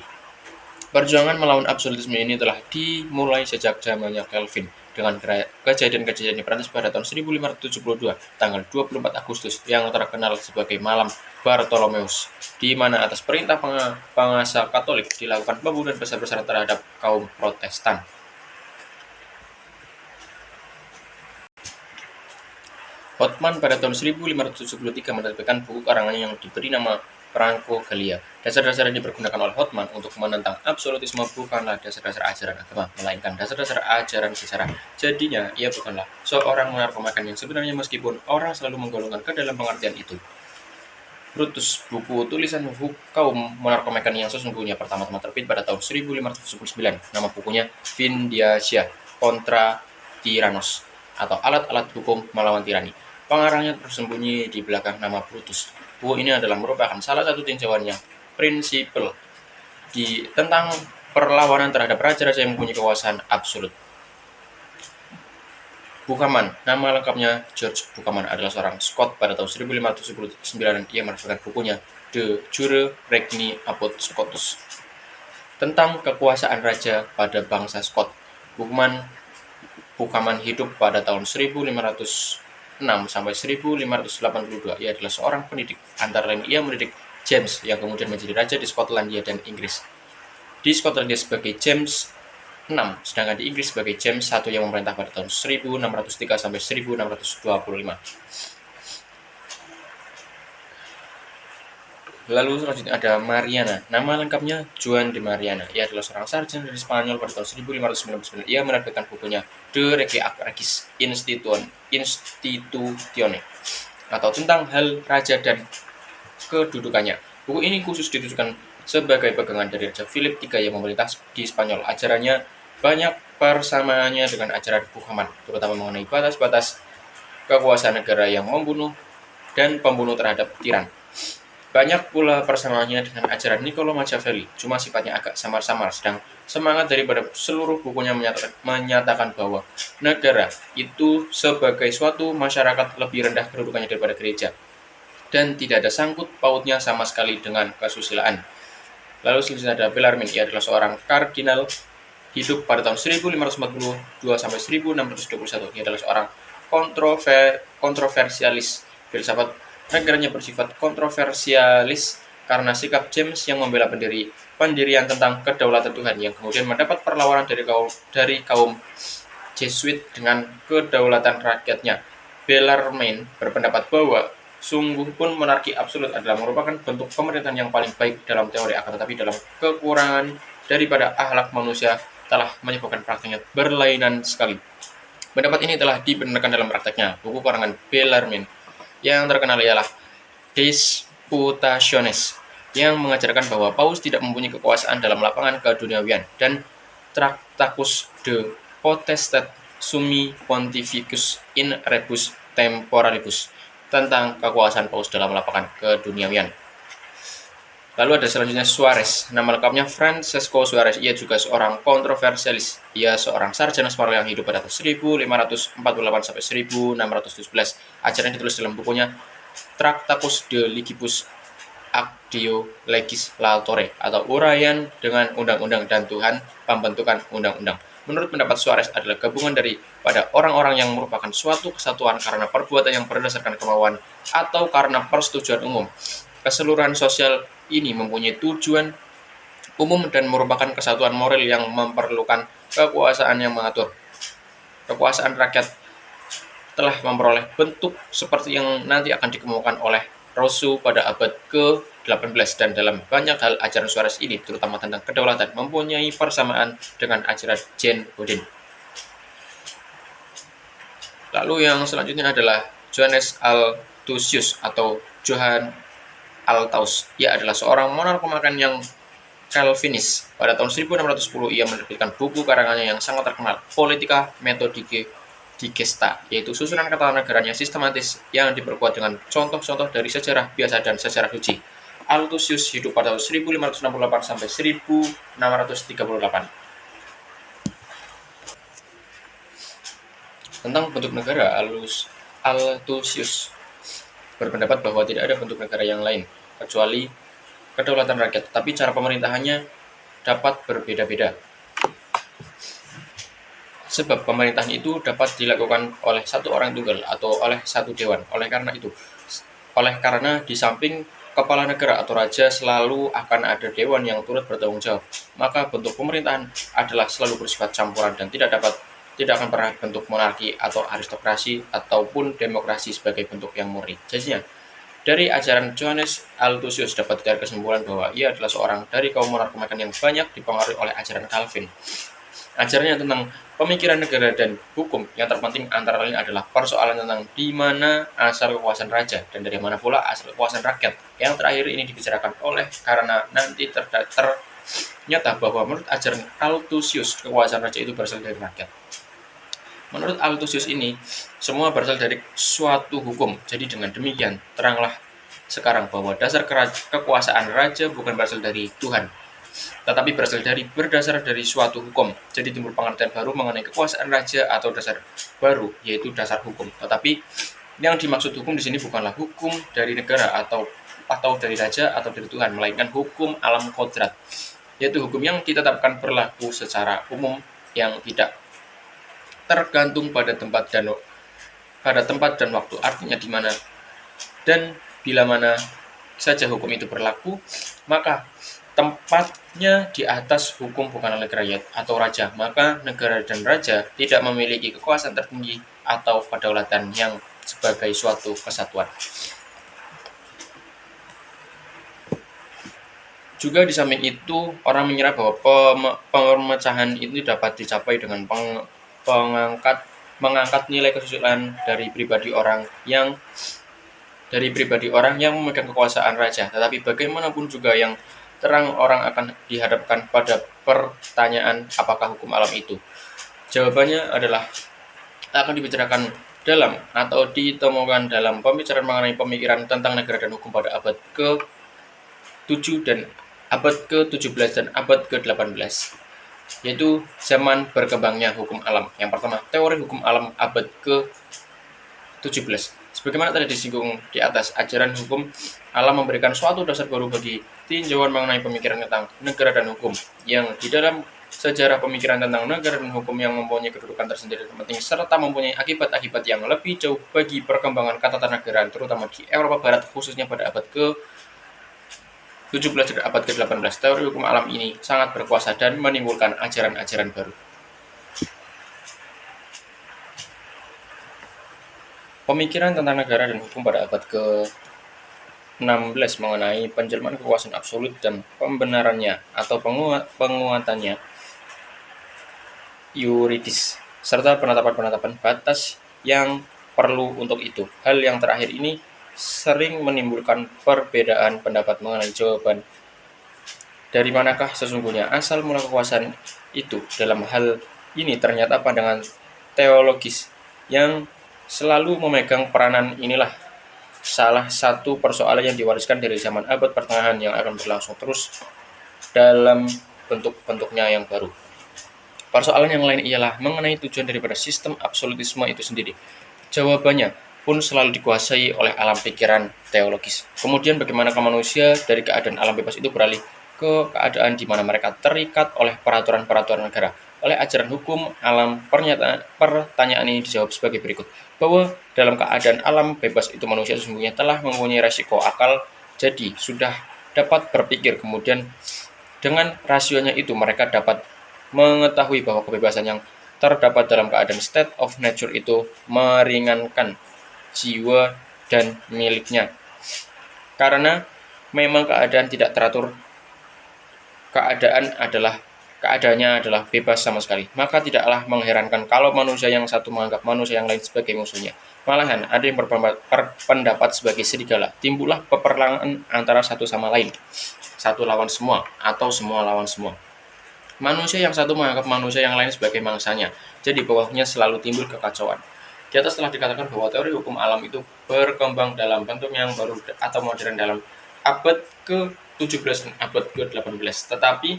Perjuangan melawan absolutisme ini telah dimulai sejak zamannya Calvin dengan kejadian-kejadian di Prancis pada tahun 1572, tanggal 24 Agustus, yang terkenal sebagai Malam Bartolomeus, di mana atas perintah penguasa Katolik dilakukan pembunuhan besar-besaran terhadap kaum Protestan. Hottman pada tahun 1573 menerbitkan buku karangannya yang diberi nama Franco Gallia. Dasar-dasar yang dipergunakan oleh Hottman untuk menentang absolutisme bukanlah dasar-dasar ajaran agama, melainkan dasar-dasar ajaran sejarah. Jadinya, ia bukanlah seorang monarkomakan yang sebenarnya, meskipun orang selalu menggolongkan ke dalam pengertian itu. Brutus, buku tulisan kaum monarkomakan yang sesungguhnya, pertama-tama terbit pada tahun 1579. Nama bukunya Vindiciae contra Tyrannos, atau alat-alat hukum melawan tirani. Pengarangnya tersembunyi di belakang nama Brutus. Buku ini adalah merupakan salah satu tinjauannya prinsipal tentang perlawanan terhadap raja-raja yang mempunyai kekuasaan absolut. Buchanan, nama lengkapnya George Buchanan, adalah seorang Scot. Pada tahun 1579, ia menerbitkan bukunya De Jure Regni apud Scotus, tentang kekuasaan raja pada bangsa Scot. Buchanan hidup pada tahun 1506 sampai 1582. Ia adalah seorang pendidik. Antara lain, ia mendidik James yang kemudian menjadi raja di Skotlandia dan Inggris. Di Skotlandia sebagai James VI, sedangkan di Inggris sebagai James I yang memerintah pada tahun 1603 sampai 1625. Lalu selanjutnya ada Mariana. Nama lengkapnya Juan de Mariana. Ia adalah seorang sarjana dari Spanyol. Pada tahun 1599 ia menerbitkan bukunya De Rege ac Regis Institutione, atau tentang hal raja dan kedudukannya. Buku ini khusus ditujukan sebagai pegangan dari Raja Philip III yang memerintah di Spanyol. Ajarannya banyak persamaannya dengan ajaran Buchanan, terutama mengenai batas-batas kekuasaan negara yang membunuh dan pembunuh terhadap tiran. Banyak pula persamaannya dengan ajaran Niccolo Machiavelli, cuma sifatnya agak samar-samar, sedang semangat daripada seluruh bukunya menyatakan bahwa negara itu sebagai suatu masyarakat lebih rendah kedudukannya daripada gereja, dan tidak ada sangkut pautnya sama sekali dengan kesusilaan. Lalu selanjutnya ada Bellarmine. Ia adalah seorang kardinal, hidup pada tahun 1542 sampai 1621. Ia adalah seorang kontroversialis. Filsafat negaranya bersifat kontroversialis karena sikap James yang membela pendirian tentang kedaulatan Tuhan yang kemudian mendapat perlawanan dari kaum Jesuit dengan kedaulatan rakyatnya. Bellarmine berpendapat bahwa sungguh pun monarki absolut adalah merupakan bentuk pemerintahan yang paling baik dalam teori, akan tetapi dalam kekurangan daripada akhlak manusia telah menyebabkan praktiknya berlainan sekali. Pendapat ini telah dibenarkan dalam prakteknya. Buku karangan Bellarmine yang terkenal ialah Disputationes, yang mengajarkan bahwa Paus tidak mempunyai kekuasaan dalam lapangan keduniawian, dan Tractatus de Potestate Summi Pontificus in Rebus Temporalibus, tentang kekuasaan Paus dalam lapangan keduniawian. Lalu ada selanjutnya Suarez. Nama lengkapnya Francesco Suarez. Ia juga seorang kontroversialis. Ia seorang sarjana Spanyol yang hidup pada tahun 1548 sampai 1617. Ajaran ditulis dalam bukunya Tractatus de Legibus Actio Legislatore, atau uraian dengan undang-undang dan Tuhan pembentukan undang-undang. Menurut pendapat Suarez adalah gabungan daripada orang-orang yang merupakan suatu kesatuan karena perbuatan yang berdasarkan kemauan atau karena persetujuan umum. Keseluruhan sosial ini mempunyai tujuan umum dan merupakan kesatuan moral yang memerlukan kekuasaan yang mengatur. Kekuasaan rakyat telah memperoleh bentuk seperti yang nanti akan dikemukakan oleh Rousseau pada abad ke-18, dan dalam banyak hal ajaran Suarez ini, terutama tentang kedaulatan, mempunyai persamaan dengan ajaran Jean Bodin. Lalu yang selanjutnya adalah Johannes Althusius atau Johann Althaus. Ia adalah seorang monark pemakan yang Calvinis. Pada tahun 1610 ia menerbitkan buku karangannya yang sangat terkenal, Politica Methodicista, yaitu susunan ketatanegaraan yang sistematis yang diperkuat dengan contoh-contoh dari sejarah biasa dan sejarah suci. Althusius hidup pada tahun 1568 sampai 1638. Tentang bentuk negara, Althusius berpendapat bahwa tidak ada bentuk negara yang lain kecuali kedaulatan rakyat, tetapi cara pemerintahannya dapat berbeda-beda. Sebab pemerintahan itu dapat dilakukan oleh satu orang tunggal atau oleh satu dewan. Oleh karena di samping kepala negara atau raja selalu akan ada dewan yang turut bertanggung jawab, maka bentuk pemerintahan adalah selalu bersifat campuran dan tidak akan pernah bentuk monarki atau aristokrasi ataupun demokrasi sebagai bentuk yang murni. Jadinya, dari ajaran Johannes Althusius dapat ditarik kesimpulan bahwa ia adalah seorang dari kaum monark pemakan yang banyak dipengaruhi oleh ajaran Calvin. Ajarannya tentang pemikiran negara dan hukum yang terpenting antara lain adalah persoalan tentang di mana asal kekuasaan raja dan dari mana pula asal kekuasaan rakyat. Yang terakhir ini dibicarakan oleh karena nanti ternyata bahwa menurut ajaran Althusius kekuasaan raja itu berasal dari rakyat. Menurut Althusius ini, semua berasal dari suatu hukum. Jadi dengan demikian, teranglah sekarang bahwa dasar kekuasaan raja bukan berasal dari Tuhan, tetapi berdasar dari suatu hukum. Jadi timbul pengertian baru mengenai kekuasaan raja atau dasar baru, yaitu dasar hukum. Tetapi yang dimaksud hukum di sini bukanlah hukum dari negara atau dari raja atau dari Tuhan, melainkan hukum alam kodrat, yaitu hukum yang ditetapkan berlaku secara umum yang tidak tergantung pada tempat dan waktu. Artinya di mana dan bila mana saja hukum itu berlaku, maka tempatnya di atas hukum bukan oleh rakyat atau raja, maka negara dan raja tidak memiliki kekuasaan tertinggi atau kedaulatan yang sebagai suatu kesatuan. Juga di samping itu, orang mengira bahwa pemecahan itu dapat dicapai dengan mengangkat nilai kesusilaan dari pribadi orang yang memegang kekuasaan raja. Tetapi bagaimanapun juga yang terang, orang akan dihadapkan pada pertanyaan apakah hukum alam itu. Jawabannya adalah akan dibicarakan dalam atau ditemukan dalam pembicaraan mengenai pemikiran tentang negara dan hukum pada abad ke-7 dan abad ke-17 dan abad ke-18, yaitu zaman berkembangnya hukum alam. Yang pertama, teori hukum alam abad ke-17. Sebagaimana tadi disinggung di atas, ajaran hukum alam memberikan suatu dasar baru bagi tinjauan mengenai pemikiran tentang negara dan hukum, yang di dalam sejarah pemikiran tentang negara dan hukum yang mempunyai kedudukan tersendiri dan penting, serta mempunyai akibat-akibat yang lebih jauh bagi perkembangan ketatanegaraan, terutama di Eropa Barat, khususnya pada abad 17 dari abad ke-18, teori hukum alam ini sangat berkuasa dan menimbulkan ajaran-ajaran baru. Pemikiran tentang negara dan hukum pada abad ke-16 mengenai penjelmaan kekuasaan absolut dan pembenarannya atau penguatannya yuridis, serta penetapan-penetapan batas yang perlu untuk itu. Hal yang terakhir ini sering menimbulkan perbedaan pendapat mengenai jawaban dari manakah sesungguhnya asal mula kekuasaan itu. Dalam hal ini ternyata pandangan teologis yang selalu memegang peranan inilah salah satu persoalan yang diwariskan dari zaman abad pertengahan yang akan berlangsung terus dalam bentuk-bentuknya yang baru. Persoalan yang lain ialah mengenai tujuan daripada sistem absolutisme itu sendiri. Jawabannya pun selalu dikuasai oleh alam pikiran teologis. Kemudian bagaimanakah manusia dari keadaan alam bebas itu beralih ke keadaan di mana mereka terikat oleh peraturan-peraturan negara, oleh ajaran hukum alam? Pertanyaan ini dijawab sebagai berikut, bahwa dalam keadaan alam bebas itu manusia sesungguhnya telah mempunyai resiko akal, jadi sudah dapat berpikir. Kemudian dengan rasionya itu mereka dapat mengetahui bahwa kebebasan yang terdapat dalam keadaan state of nature itu meringankan jiwa dan miliknya. Karena memang keadaan tidak teratur, keadaannya adalah bebas sama sekali. Maka tidaklah mengherankan kalau manusia yang satu menganggap manusia yang lain sebagai musuhnya. Malahan ada yang berpendapat sebagai serigala. Timbullah peperangan antara satu sama lain, satu lawan semua atau semua lawan semua. Manusia yang satu menganggap manusia yang lain sebagai mangsanya, jadi bawahnya selalu timbul kekacauan. Di atas telah dikatakan bahwa teori hukum alam itu berkembang dalam bentuk yang baru atau modern dalam abad ke-17 dan abad ke-18. Tetapi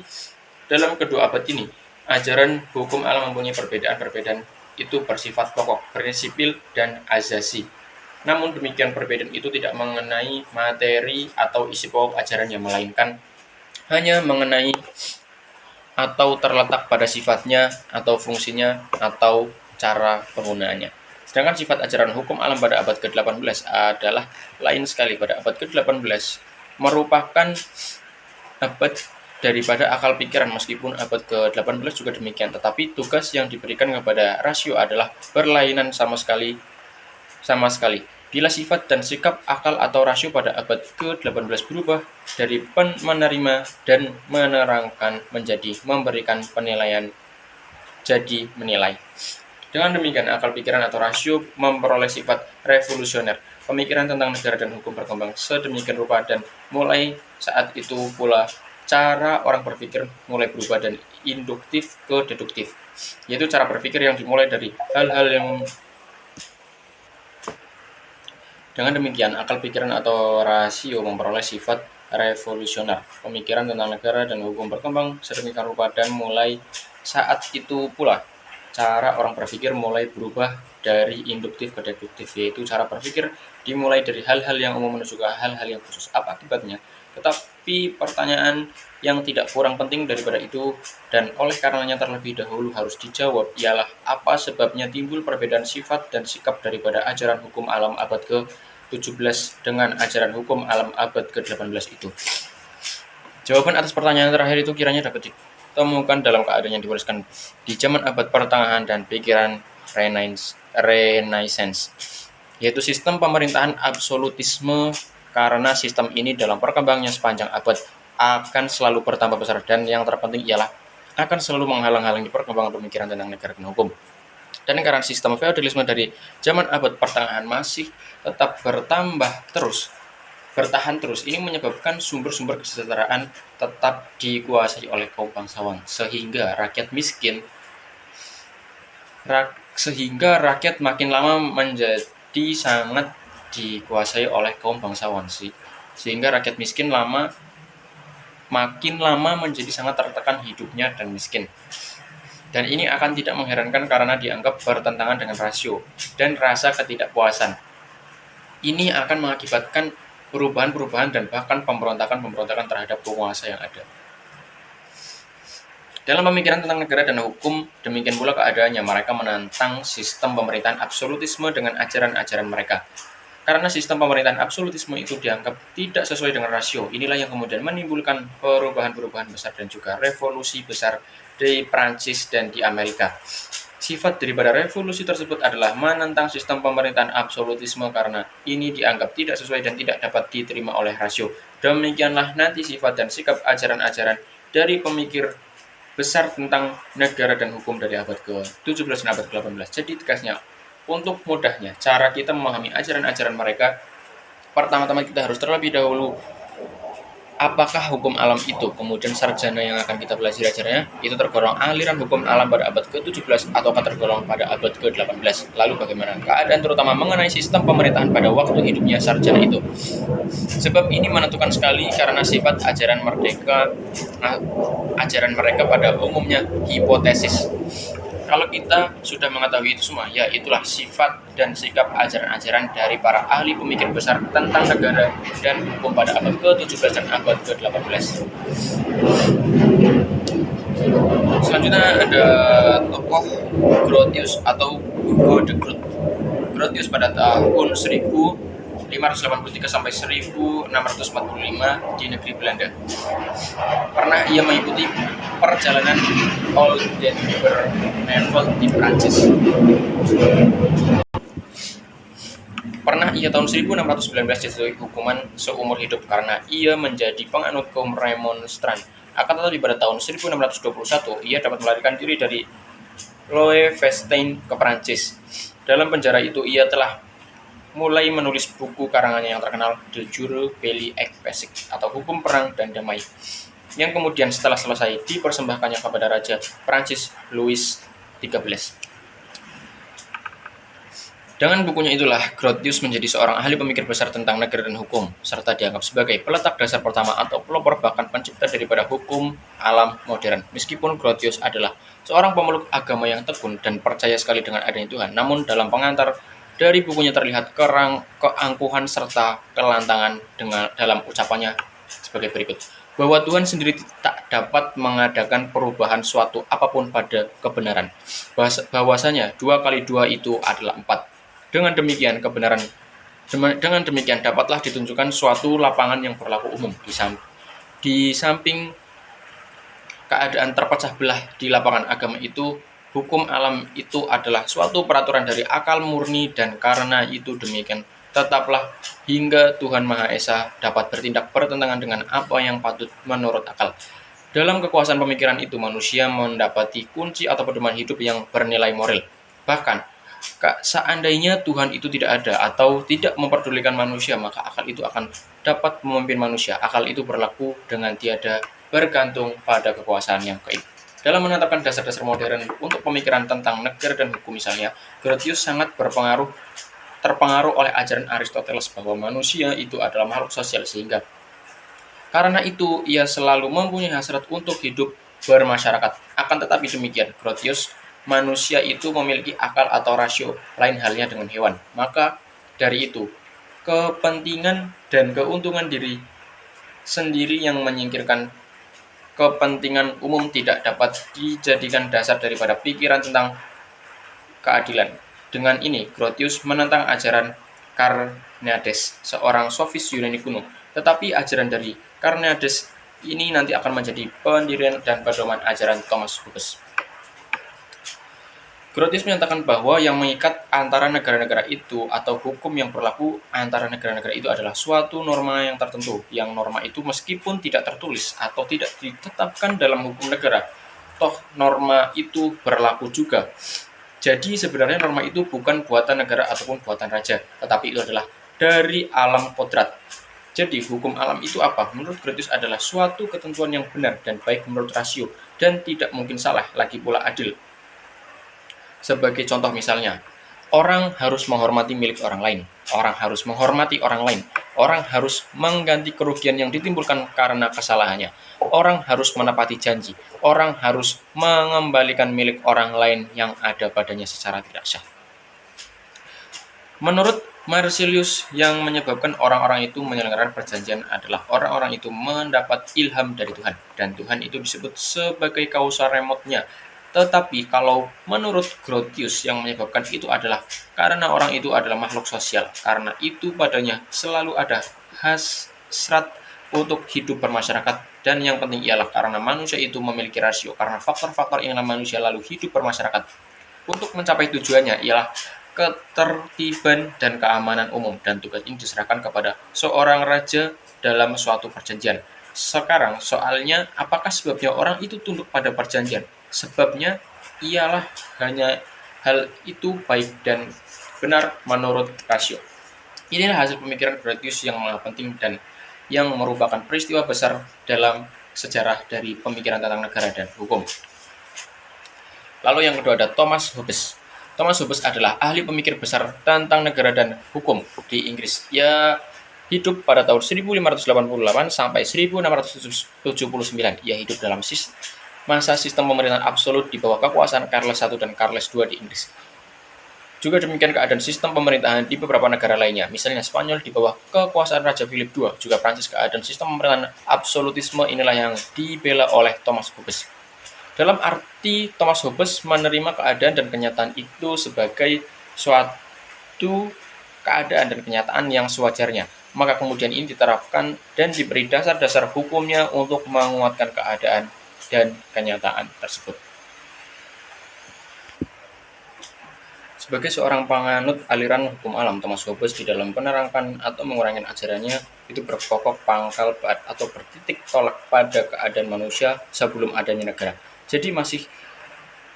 dalam kedua abad ini, ajaran hukum alam mempunyai perbedaan-perbedaan itu bersifat pokok, prinsipil, dan azasi. Namun demikian perbedaan itu tidak mengenai materi atau isi pokok ajarannya, melainkan hanya mengenai atau terletak pada sifatnya atau fungsinya atau cara penggunaannya. Sedangkan sifat ajaran hukum alam pada abad ke-18 adalah lain sekali. Pada abad ke-18 merupakan abad daripada akal pikiran, meskipun abad ke-18 juga demikian. Tetapi tugas yang diberikan kepada rasio adalah berlainan sama sekali. Bila sifat dan sikap akal atau rasio pada abad ke-18 berubah dari menerima dan menerangkan menjadi memberikan penilaian jadi menilai. Dengan demikian akal pikiran atau rasio memperoleh sifat revolusioner. Pemikiran tentang negara dan hukum berkembang sedemikian rupa dan mulai saat itu pula cara orang berpikir mulai berubah dari induktif ke deduktif, yaitu cara berpikir yang dimulai dari hal-hal yang. Dengan demikian, akal pikiran atau rasio memperoleh sifat revolusioner. Pemikiran tentang negara dan hukum berkembang sedemikian rupa dan mulai saat itu pula cara orang berpikir mulai berubah dari induktif ke deduktif, yaitu cara berpikir dimulai dari hal-hal yang umum menuju ke hal-hal yang khusus. Apa akibatnya? Tetapi pertanyaan yang tidak kurang penting daripada itu dan oleh karenanya terlebih dahulu harus dijawab ialah apa sebabnya timbul perbedaan sifat dan sikap daripada ajaran hukum alam abad ke-17 dengan ajaran hukum alam abad ke-18 itu. Jawaban atas pertanyaan terakhir itu kiranya dapat ditemukan dalam keadaan yang diwariskan di zaman abad pertengahan dan pikiran Renaissance, yaitu sistem pemerintahan absolutisme. Karena sistem ini dalam perkembangannya sepanjang abad akan selalu bertambah besar dan yang terpenting ialah akan selalu menghalang-halangi perkembangan pemikiran tentang negara dan hukum. Dan karena sistem feodalisme dari zaman abad pertengahan masih tetap bertahan terus, ini menyebabkan sumber-sumber kesejahteraan tetap dikuasai oleh kaum bangsawan, sehingga rakyat makin lama menjadi sangat dikuasai oleh kaum bangsawan, sehingga rakyat miskin makin lama menjadi sangat tertekan hidupnya dan miskin. Dan ini akan tidak mengherankan karena dianggap bertentangan dengan rasio dan rasa ketidakpuasan. Ini akan mengakibatkan perubahan-perubahan dan bahkan pemberontakan terhadap penguasa yang ada. Dalam pemikiran tentang negara dan hukum, demikian pula keadaannya. Mereka menantang sistem pemerintahan absolutisme dengan ajaran-ajaran mereka. Karena sistem pemerintahan absolutisme itu dianggap tidak sesuai dengan rasio, inilah yang kemudian menimbulkan perubahan-perubahan besar dan juga revolusi besar di Prancis dan di Amerika. Sifat daripada revolusi tersebut adalah menentang sistem pemerintahan absolutisme karena ini dianggap tidak sesuai dan tidak dapat diterima oleh rasio. Demikianlah nanti sifat dan sikap ajaran-ajaran dari pemikir besar tentang negara dan hukum dari abad ke-17 dan abad ke-18. Jadi tegasnya, untuk mudahnya, cara kita memahami ajaran-ajaran mereka, pertama-tama kita harus terlebih dahulu apakah hukum alam itu, kemudian sarjana yang akan kita pelajari ajaranya, itu tergolong aliran hukum alam pada abad ke-17 ataukah tergolong pada abad ke-18. Lalu bagaimana keadaan terutama mengenai sistem pemerintahan pada waktu hidupnya sarjana itu. Sebab ini menentukan sekali karena sifat ajaran mereka pada umumnya hipotesis. Kalau kita sudah mengetahui itu semua, ya itulah sifat dan sikap ajaran-ajaran dari para ahli pemikir besar tentang negara dan hukum pada abad ke-17 dan abad ke-18. Selanjutnya ada tokoh Grotius atau Hugo de Groot. Grotius pada tahun 1583 sampai 1645 di negeri Belanda. Pernah ia mengikuti perjalanan Oldenburg-Nevel di Prancis. Pernah ia tahun 1619 dijatuhi hukuman seumur hidup karena ia menjadi penganut kaum Remonstran. Akan tetapi pada tahun 1621 ia dapat melarikan diri dari Loevestein ke Prancis. Dalam penjara itu ia telah mulai menulis buku karangannya yang terkenal De Jure Belli et Pacific atau Hukum Perang dan Damai, yang kemudian setelah selesai dipersembahkannya kepada Raja Prancis Louis XIII. Dengan bukunya itulah Grotius menjadi seorang ahli pemikir besar tentang negara dan hukum, serta dianggap sebagai peletak dasar pertama atau pelopor bahkan pencipta daripada hukum alam modern. Meskipun Grotius adalah seorang pemeluk agama yang tekun dan percaya sekali dengan adanya Tuhan, namun dalam pengantar dari bukunya terlihat keangkuhan serta kelantangan dalam ucapannya sebagai berikut, bahwa Tuhan sendiri tak dapat mengadakan perubahan suatu apapun pada kebenaran, bahwasanya 2 kali 2 itu adalah 4. Dengan demikian dapatlah ditunjukkan suatu lapangan yang berlaku umum. Di samping keadaan terpecah belah di lapangan agama itu, hukum alam itu adalah suatu peraturan dari akal murni, dan karena itu demikian tetaplah hingga Tuhan Maha Esa dapat bertindak bertentangan dengan apa yang patut menurut akal. Dalam kekuasaan pemikiran itu, manusia mendapati kunci atau pedoman hidup yang bernilai moral. Bahkan seandainya Tuhan itu tidak ada atau tidak memperdulikan manusia, maka akal itu akan dapat memimpin manusia. Akal itu berlaku dengan tiada bergantung pada kekuasaan yang gaib. Dalam menetapkan dasar-dasar modern untuk pemikiran tentang negara dan hukum misalnya, Grotius sangat terpengaruh oleh ajaran Aristoteles bahwa manusia itu adalah makhluk sosial, sehingga karena itu ia selalu mempunyai hasrat untuk hidup bermasyarakat. Akan tetapi demikian, Grotius, manusia itu memiliki akal atau rasio, lain halnya dengan hewan. Maka dari itu, kepentingan dan keuntungan diri sendiri yang menyingkirkan kepentingan umum tidak dapat dijadikan dasar daripada pikiran tentang keadilan. Dengan ini, Grotius menentang ajaran Carneades, seorang sofis Yunani kuno. Tetapi ajaran dari Carneades ini nanti akan menjadi pendirian dan pedoman ajaran Thomas Hobbes. Grotius menyatakan bahwa yang mengikat antara negara-negara itu atau hukum yang berlaku antara negara-negara itu adalah suatu norma yang tertentu, yang norma itu meskipun tidak tertulis atau tidak ditetapkan dalam hukum negara, toh norma itu berlaku juga. Jadi sebenarnya norma itu bukan buatan negara ataupun buatan raja, tetapi itu adalah dari alam kodrat. Jadi hukum alam itu apa? Menurut Grotius adalah suatu ketentuan yang benar dan baik menurut rasio, dan tidak mungkin salah, lagi pula adil. Sebagai contoh misalnya, orang harus menghormati milik orang lain, orang harus menghormati orang lain, orang harus mengganti kerugian yang ditimbulkan karena kesalahannya, orang harus menepati janji, orang harus mengembalikan milik orang lain yang ada padanya secara tidak sah. Menurut Marsilius, yang menyebabkan orang-orang itu menyelenggarakan perjanjian adalah orang-orang itu mendapat ilham dari Tuhan, dan Tuhan itu disebut sebagai kausa remotnya. Tetapi kalau menurut Grotius yang menyebabkan itu adalah karena orang itu adalah makhluk sosial, karena itu padanya selalu ada hasrat untuk hidup bermasyarakat, dan yang penting ialah karena manusia itu memiliki rasio, karena faktor-faktor inilah manusia lalu hidup bermasyarakat. Untuk mencapai tujuannya ialah ketertiban dan keamanan umum, dan tugas ini diserahkan kepada seorang raja dalam suatu perjanjian. Sekarang soalnya, apakah sebabnya orang itu tunduk pada perjanjian? Sebabnya ialah hanya hal itu baik dan benar menurut rasio. Inilah hasil pemikiran Grotius yang penting dan yang merupakan peristiwa besar dalam sejarah dari pemikiran tentang negara dan hukum. Lalu yang kedua ada Thomas Hobbes. Thomas Hobbes adalah ahli pemikir besar tentang negara dan hukum di Inggris. Ia hidup pada tahun 1588 sampai 1679. Ia hidup dalam masa sistem pemerintahan absolut di bawah kekuasaan Charles I dan Charles II di Inggris. Juga demikian keadaan sistem pemerintahan di beberapa negara lainnya, misalnya Spanyol di bawah kekuasaan Raja Philip II, juga Prancis keadaan sistem pemerintahan absolutisme inilah yang dibela oleh Thomas Hobbes. Dalam arti, Thomas Hobbes menerima keadaan dan kenyataan itu sebagai suatu keadaan dan kenyataan yang sewajarnya, maka kemudian ini diterapkan dan diberi dasar-dasar hukumnya untuk menguatkan keadaan dan kenyataan tersebut. Sebagai seorang penganut aliran hukum alam, Thomas Hobbes di dalam penerangkan atau mengurangi ajarannya itu berpokok pangkal atau bertitik tolak pada keadaan manusia sebelum adanya negara. Jadi masih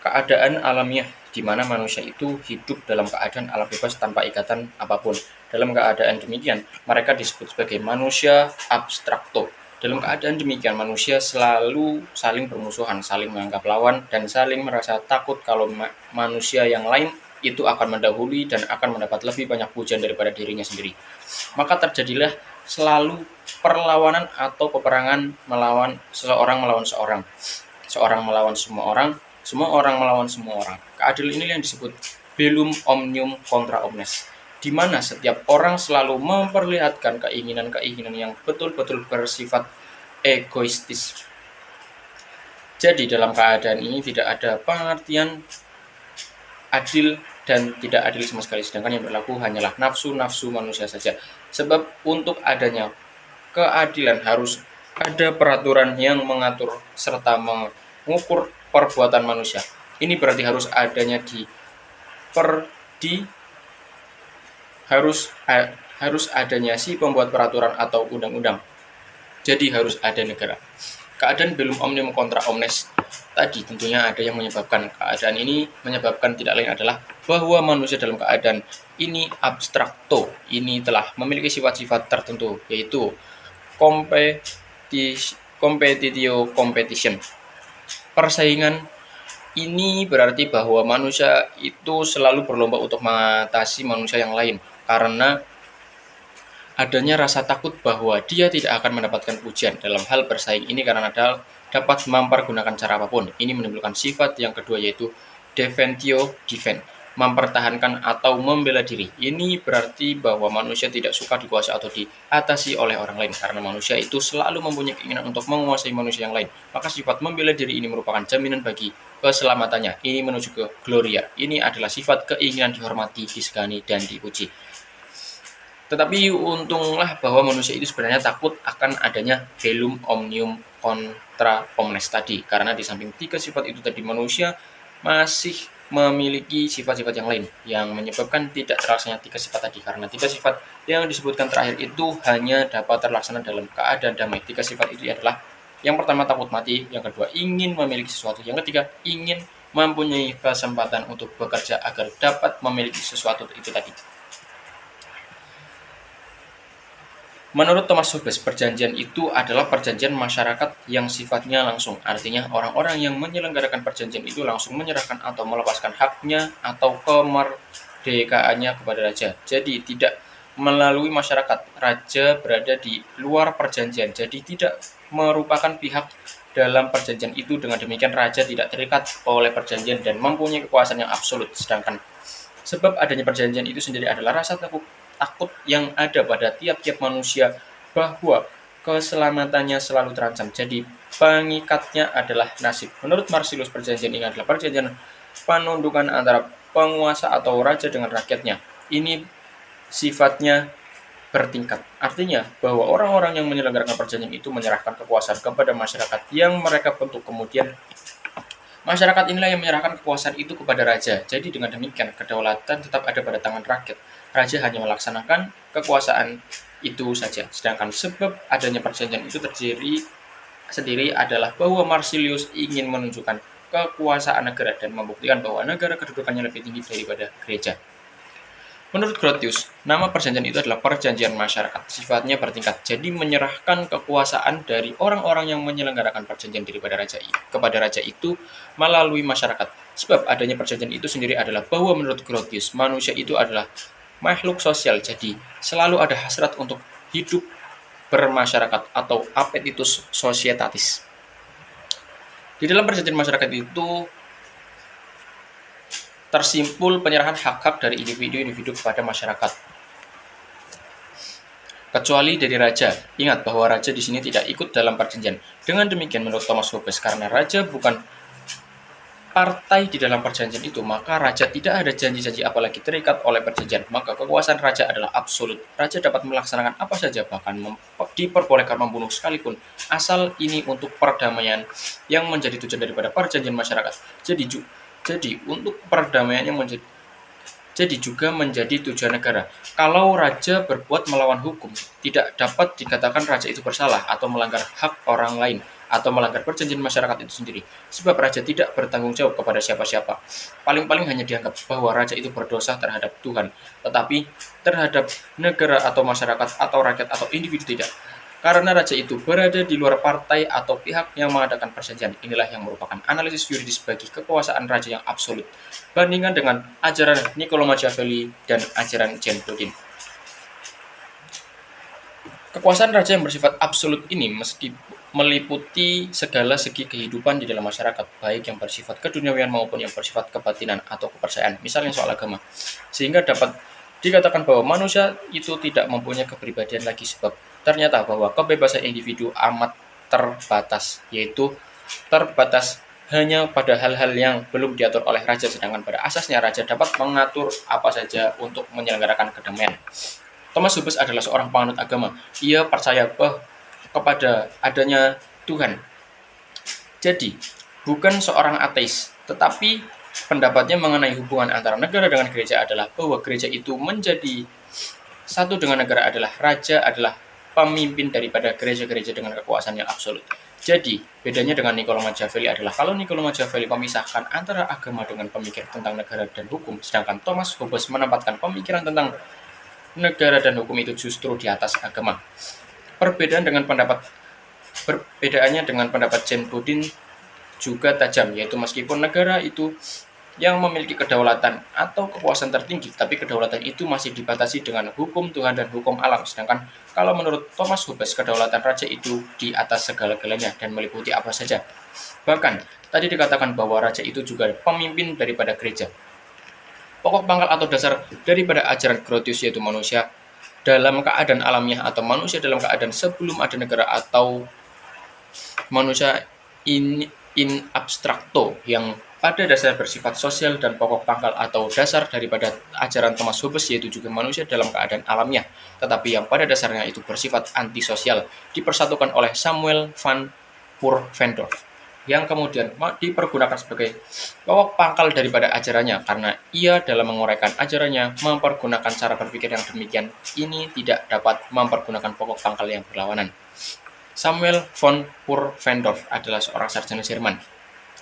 keadaan alamiah di mana manusia itu hidup dalam keadaan alam bebas tanpa ikatan apapun. Dalam keadaan demikian, mereka disebut sebagai manusia abstrakto. Dalam keadaan demikian, manusia selalu saling bermusuhan, saling menganggap lawan, dan saling merasa takut kalau manusia yang lain itu akan mendahului dan akan mendapat lebih banyak pujian daripada dirinya sendiri. Maka terjadilah selalu perlawanan atau peperangan melawan seseorang melawan seorang. Seorang melawan semua orang melawan semua orang. Keadilan ini yang disebut bellum omnium contra omnes, di mana setiap orang selalu memperlihatkan keinginan-keinginan yang betul-betul bersifat egoistis. Jadi dalam keadaan ini tidak ada pengertian adil dan tidak adil sama sekali, sedangkan yang berlaku hanyalah nafsu-nafsu manusia saja. Sebab untuk adanya keadilan harus ada peraturan yang mengatur serta mengukur perbuatan manusia. Ini berarti harus adanya harus adanya si pembuat peraturan atau undang-undang. Jadi harus ada negara. Keadaan bellum omnium contra omnes tadi tentunya ada yang menyebabkan keadaan ini menyebabkan tidak lain adalah bahwa manusia dalam keadaan ini abstrakto, ini telah memiliki sifat-sifat tertentu, yaitu competition. Persaingan ini berarti bahwa manusia itu selalu berlomba untuk mengatasi manusia yang lain karena adanya rasa takut bahwa dia tidak akan mendapatkan pujian. Dalam hal bersaing ini karena dapat mempergunakan cara apapun. Ini menimbulkan sifat yang kedua, yaitu defensio defend, mempertahankan atau membela diri. Ini berarti bahwa manusia tidak suka dikuasai atau diatasi oleh orang lain karena manusia itu selalu mempunyai keinginan untuk menguasai manusia yang lain. Maka sifat membela diri ini merupakan jaminan bagi keselamatannya. Ini menuju ke gloria. Ini adalah sifat keinginan dihormati, disegani, dan dipuji. Tetapi untunglah bahwa manusia itu sebenarnya takut akan adanya bellum omnium contra omnes tadi, karena di samping tiga sifat itu tadi manusia masih memiliki sifat-sifat yang lain yang menyebabkan tidak terlaksana tiga sifat tadi, karena tiga sifat yang disebutkan terakhir itu hanya dapat terlaksana dalam keadaan damai. Tiga sifat itu adalah yang pertama takut mati, yang kedua ingin memiliki sesuatu, yang ketiga ingin mempunyai kesempatan untuk bekerja agar dapat memiliki sesuatu itu tadi. Menurut Thomas Hobbes, perjanjian itu adalah perjanjian masyarakat yang sifatnya langsung. Artinya, orang-orang yang menyelenggarakan perjanjian itu langsung menyerahkan atau melepaskan haknya atau kemerdekaannya kepada raja. Jadi, tidak melalui masyarakat. Raja berada di luar perjanjian, jadi tidak merupakan pihak dalam perjanjian itu. Dengan demikian, raja tidak terikat oleh perjanjian dan mempunyai kekuasaan yang absolut. Sedangkan sebab adanya perjanjian itu sendiri adalah rasa takut yang ada pada tiap-tiap manusia bahwa keselamatannya selalu terancam. Jadi pengikatnya adalah nasib. Menurut Marcellus, perjanjian ini adalah perjanjian penundukan antara penguasa atau raja dengan rakyatnya. Ini sifatnya bertingkat. Artinya bahwa orang-orang yang menyelenggarakan perjanjian itu menyerahkan kekuasaan kepada masyarakat yang mereka bentuk. Kemudian masyarakat inilah yang menyerahkan kekuasaan itu kepada raja. Jadi dengan demikian kedaulatan tetap ada pada tangan rakyat. Raja hanya melaksanakan kekuasaan itu saja. Sedangkan sebab adanya perjanjian itu terjadi sendiri adalah bahwa Marcellus ingin menunjukkan kekuasaan negara dan membuktikan bahwa negara kedudukannya lebih tinggi daripada gereja. Menurut Grotius, nama perjanjian itu adalah perjanjian masyarakat, sifatnya bertingkat, jadi menyerahkan kekuasaan dari orang-orang yang menyelenggarakan perjanjian kepada raja itu melalui masyarakat. Sebab adanya perjanjian itu sendiri adalah bahwa menurut Grotius, manusia itu adalah makhluk sosial, jadi selalu ada hasrat untuk hidup bermasyarakat atau appetitus societatis. Di dalam perjanjian masyarakat itu tersimpul penyerahan hak-hak dari individu-individu kepada masyarakat. Kecuali dari raja. Ingat bahwa raja di sini tidak ikut dalam perjanjian. Dengan demikian menurut Thomas Hobbes, karena raja bukan partai di dalam perjanjian itu, maka raja tidak ada janji-janji apalagi terikat oleh perjanjian. Maka kekuasaan raja adalah absolut. Raja dapat melaksanakan apa saja, bahkan diperbolehkan membunuh sekalipun, asal ini untuk perdamaian yang menjadi tujuan daripada perjanjian masyarakat. Jadi untuk perdamaian yang jadi juga menjadi tujuan negara. Kalau raja berbuat melawan hukum, tidak dapat dikatakan raja itu bersalah atau melanggar hak orang lain atau melanggar perjanjian masyarakat itu sendiri. Sebab raja tidak bertanggung jawab kepada siapa-siapa. Paling-paling hanya dianggap bahwa raja itu berdosa terhadap Tuhan, tetapi terhadap negara atau masyarakat atau rakyat atau individu tidak. Karena raja itu berada di luar partai atau pihak yang mengadakan perjanjian. Inilah yang merupakan analisis yuridis bagi kekuasaan raja yang absolut. Bandingkan dengan ajaran Niccolò Machiavelli dan ajaran Jean Bodin. Kekuasaan raja yang bersifat absolut ini meski meliputi segala segi kehidupan di dalam masyarakat, baik yang bersifat keduniawian maupun yang bersifat kebatinan atau kepercayaan, misalnya soal agama. Sehingga dapat dikatakan bahwa manusia itu tidak mempunyai kepribadian lagi, sebab ternyata bahwa kebebasan individu amat terbatas, yaitu terbatas hanya pada hal-hal yang belum diatur oleh raja, sedangkan pada asasnya raja dapat mengatur apa saja untuk menyelenggarakan kedamaian. Thomas Hobbes adalah seorang penganut agama. Ia percaya kepada adanya Tuhan. Jadi, bukan seorang ateis, tetapi pendapatnya mengenai hubungan antara negara dengan gereja adalah bahwa gereja itu menjadi satu dengan negara, adalah raja adalah pemimpin daripada gereja-gereja dengan kekuasaan yang absolut. Jadi, bedanya dengan Niccolò Machiavelli adalah kalau Niccolò Machiavelli memisahkan antara agama dengan pemikiran tentang negara dan hukum, sedangkan Thomas Hobbes menempatkan pemikiran tentang negara dan hukum itu justru di atas agama. Perbedaannya dengan pendapat Jean Bodin juga tajam, yaitu meskipun negara itu yang memiliki kedaulatan atau kekuasaan tertinggi, tapi kedaulatan itu masih dibatasi dengan hukum Tuhan dan hukum alam. Sedangkan kalau menurut Thomas Hobbes, kedaulatan raja itu di atas segala-galanya dan meliputi apa saja. Bahkan tadi dikatakan bahwa raja itu juga pemimpin daripada gereja. Pokok pangkal atau dasar daripada ajaran Grotius yaitu manusia dalam keadaan alamiah atau manusia dalam keadaan sebelum ada negara atau manusia in abstracto yang pada dasar bersifat sosial dan pokok pangkal atau dasar daripada ajaran Thomas Hobbes yaitu juga manusia dalam keadaan alamiah, tetapi yang pada dasarnya itu bersifat antisosial, dipersatukan oleh Samuel van Purvendorf, yang kemudian dipergunakan sebagai pokok pangkal daripada ajarannya karena ia dalam menguraikan ajarannya mempergunakan cara berpikir yang demikian ini tidak dapat mempergunakan pokok pangkal yang berlawanan. Samuel von Purvendorf adalah seorang sarjana Jerman.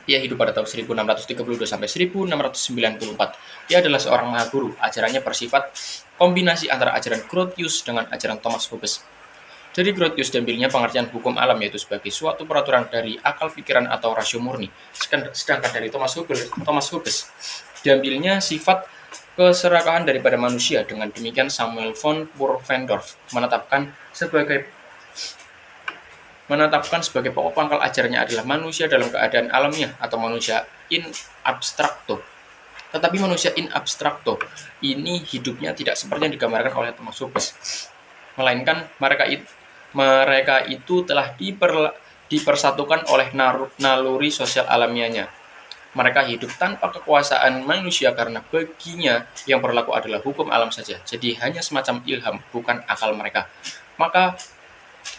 Ia hidup pada tahun 1632 sampai 1694. Ia adalah seorang mahaguru. Ajarannya bersifat kombinasi antara ajaran Grotius dengan ajaran Thomas Hobbes. Dari Grotius diambilnya pengertian hukum alam yaitu sebagai suatu peraturan dari akal pikiran atau rasio murni. Sedangkan dari Thomas Hobbes diambilnya sifat keserakahan daripada manusia. Dengan demikian Samuel von Purvendorf menetapkan sebagai pokok pangkal ajarannya adalah manusia dalam keadaan alamiah atau manusia in abstracto. Tetapi manusia in abstracto ini hidupnya tidak seperti yang digambarkan oleh Thomas Hobbes, melainkan mereka itu telah dipersatukan oleh naluri sosial alamiahnya. Mereka hidup tanpa kekuasaan manusia karena baginya yang berlaku adalah hukum alam saja. Jadi hanya semacam ilham, bukan akal mereka. Maka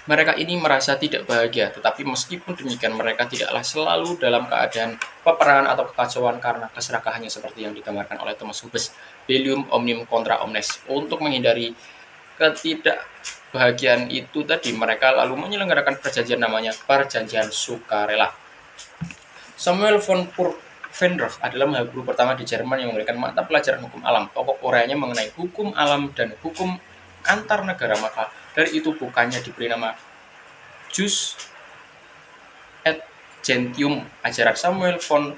mereka ini merasa tidak bahagia, tetapi meskipun demikian mereka tidaklah selalu dalam keadaan peperangan atau kekacauan karena keserakahannya seperti yang digambarkan oleh Thomas Hobbes, Bellum omnium contra omnes. Untuk menghindari ketidakbahagiaan itu tadi, mereka lalu menyelenggarakan perjanjian namanya Perjanjian Sukarela. Samuel von Pufendorf adalah mahaguru pertama di Jerman yang memberikan mata pelajaran hukum alam. Pokok uraiannya mengenai hukum alam dan hukum antar negara, maka dari itu bukannya diberi nama Jus et Gentium. Ajaran Samuel von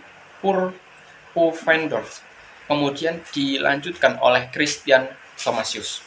Pufendorf kemudian dilanjutkan oleh Christian Thomasius.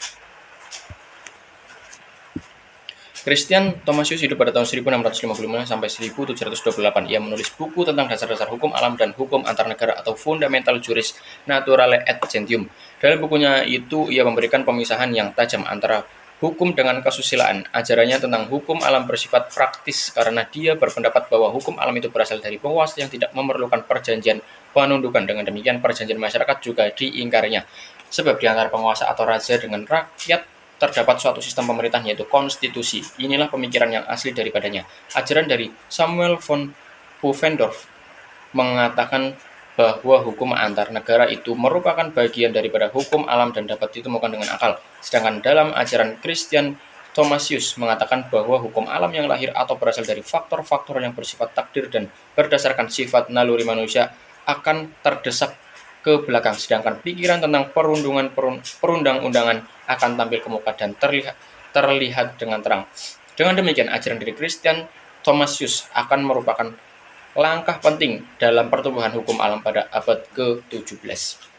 Christian Thomasius hidup pada tahun 1655 sampai 1728. Ia menulis buku tentang dasar-dasar hukum alam dan hukum antar negara atau Fundamental Juris Naturale et Gentium. Dalam bukunya itu, ia memberikan pemisahan yang tajam antara hukum dengan kesusilaan. Ajarannya tentang hukum alam bersifat praktis karena dia berpendapat bahwa hukum alam itu berasal dari penguasa yang tidak memerlukan perjanjian penundukan. Dengan demikian, perjanjian masyarakat juga diingkarinya. Sebab di antara penguasa atau raja dengan rakyat terdapat suatu sistem pemerintahan, yaitu konstitusi. Inilah pemikiran yang asli daripadanya. Ajaran dari Samuel von Pufendorf mengatakan bahwa hukum antar negara itu merupakan bagian daripada hukum alam dan dapat ditemukan dengan akal. Sedangkan dalam ajaran Christian Thomasius mengatakan bahwa hukum alam yang lahir atau berasal dari faktor-faktor yang bersifat takdir dan berdasarkan sifat naluri manusia akan terdesak ke belakang, sedangkan pikiran tentang perundang-undangan akan tampil ke muka dan terlihat dengan terang. Dengan demikian, ajaran dari Christian Thomasius akan merupakan langkah penting dalam pertumbuhan hukum alam pada abad ke-17.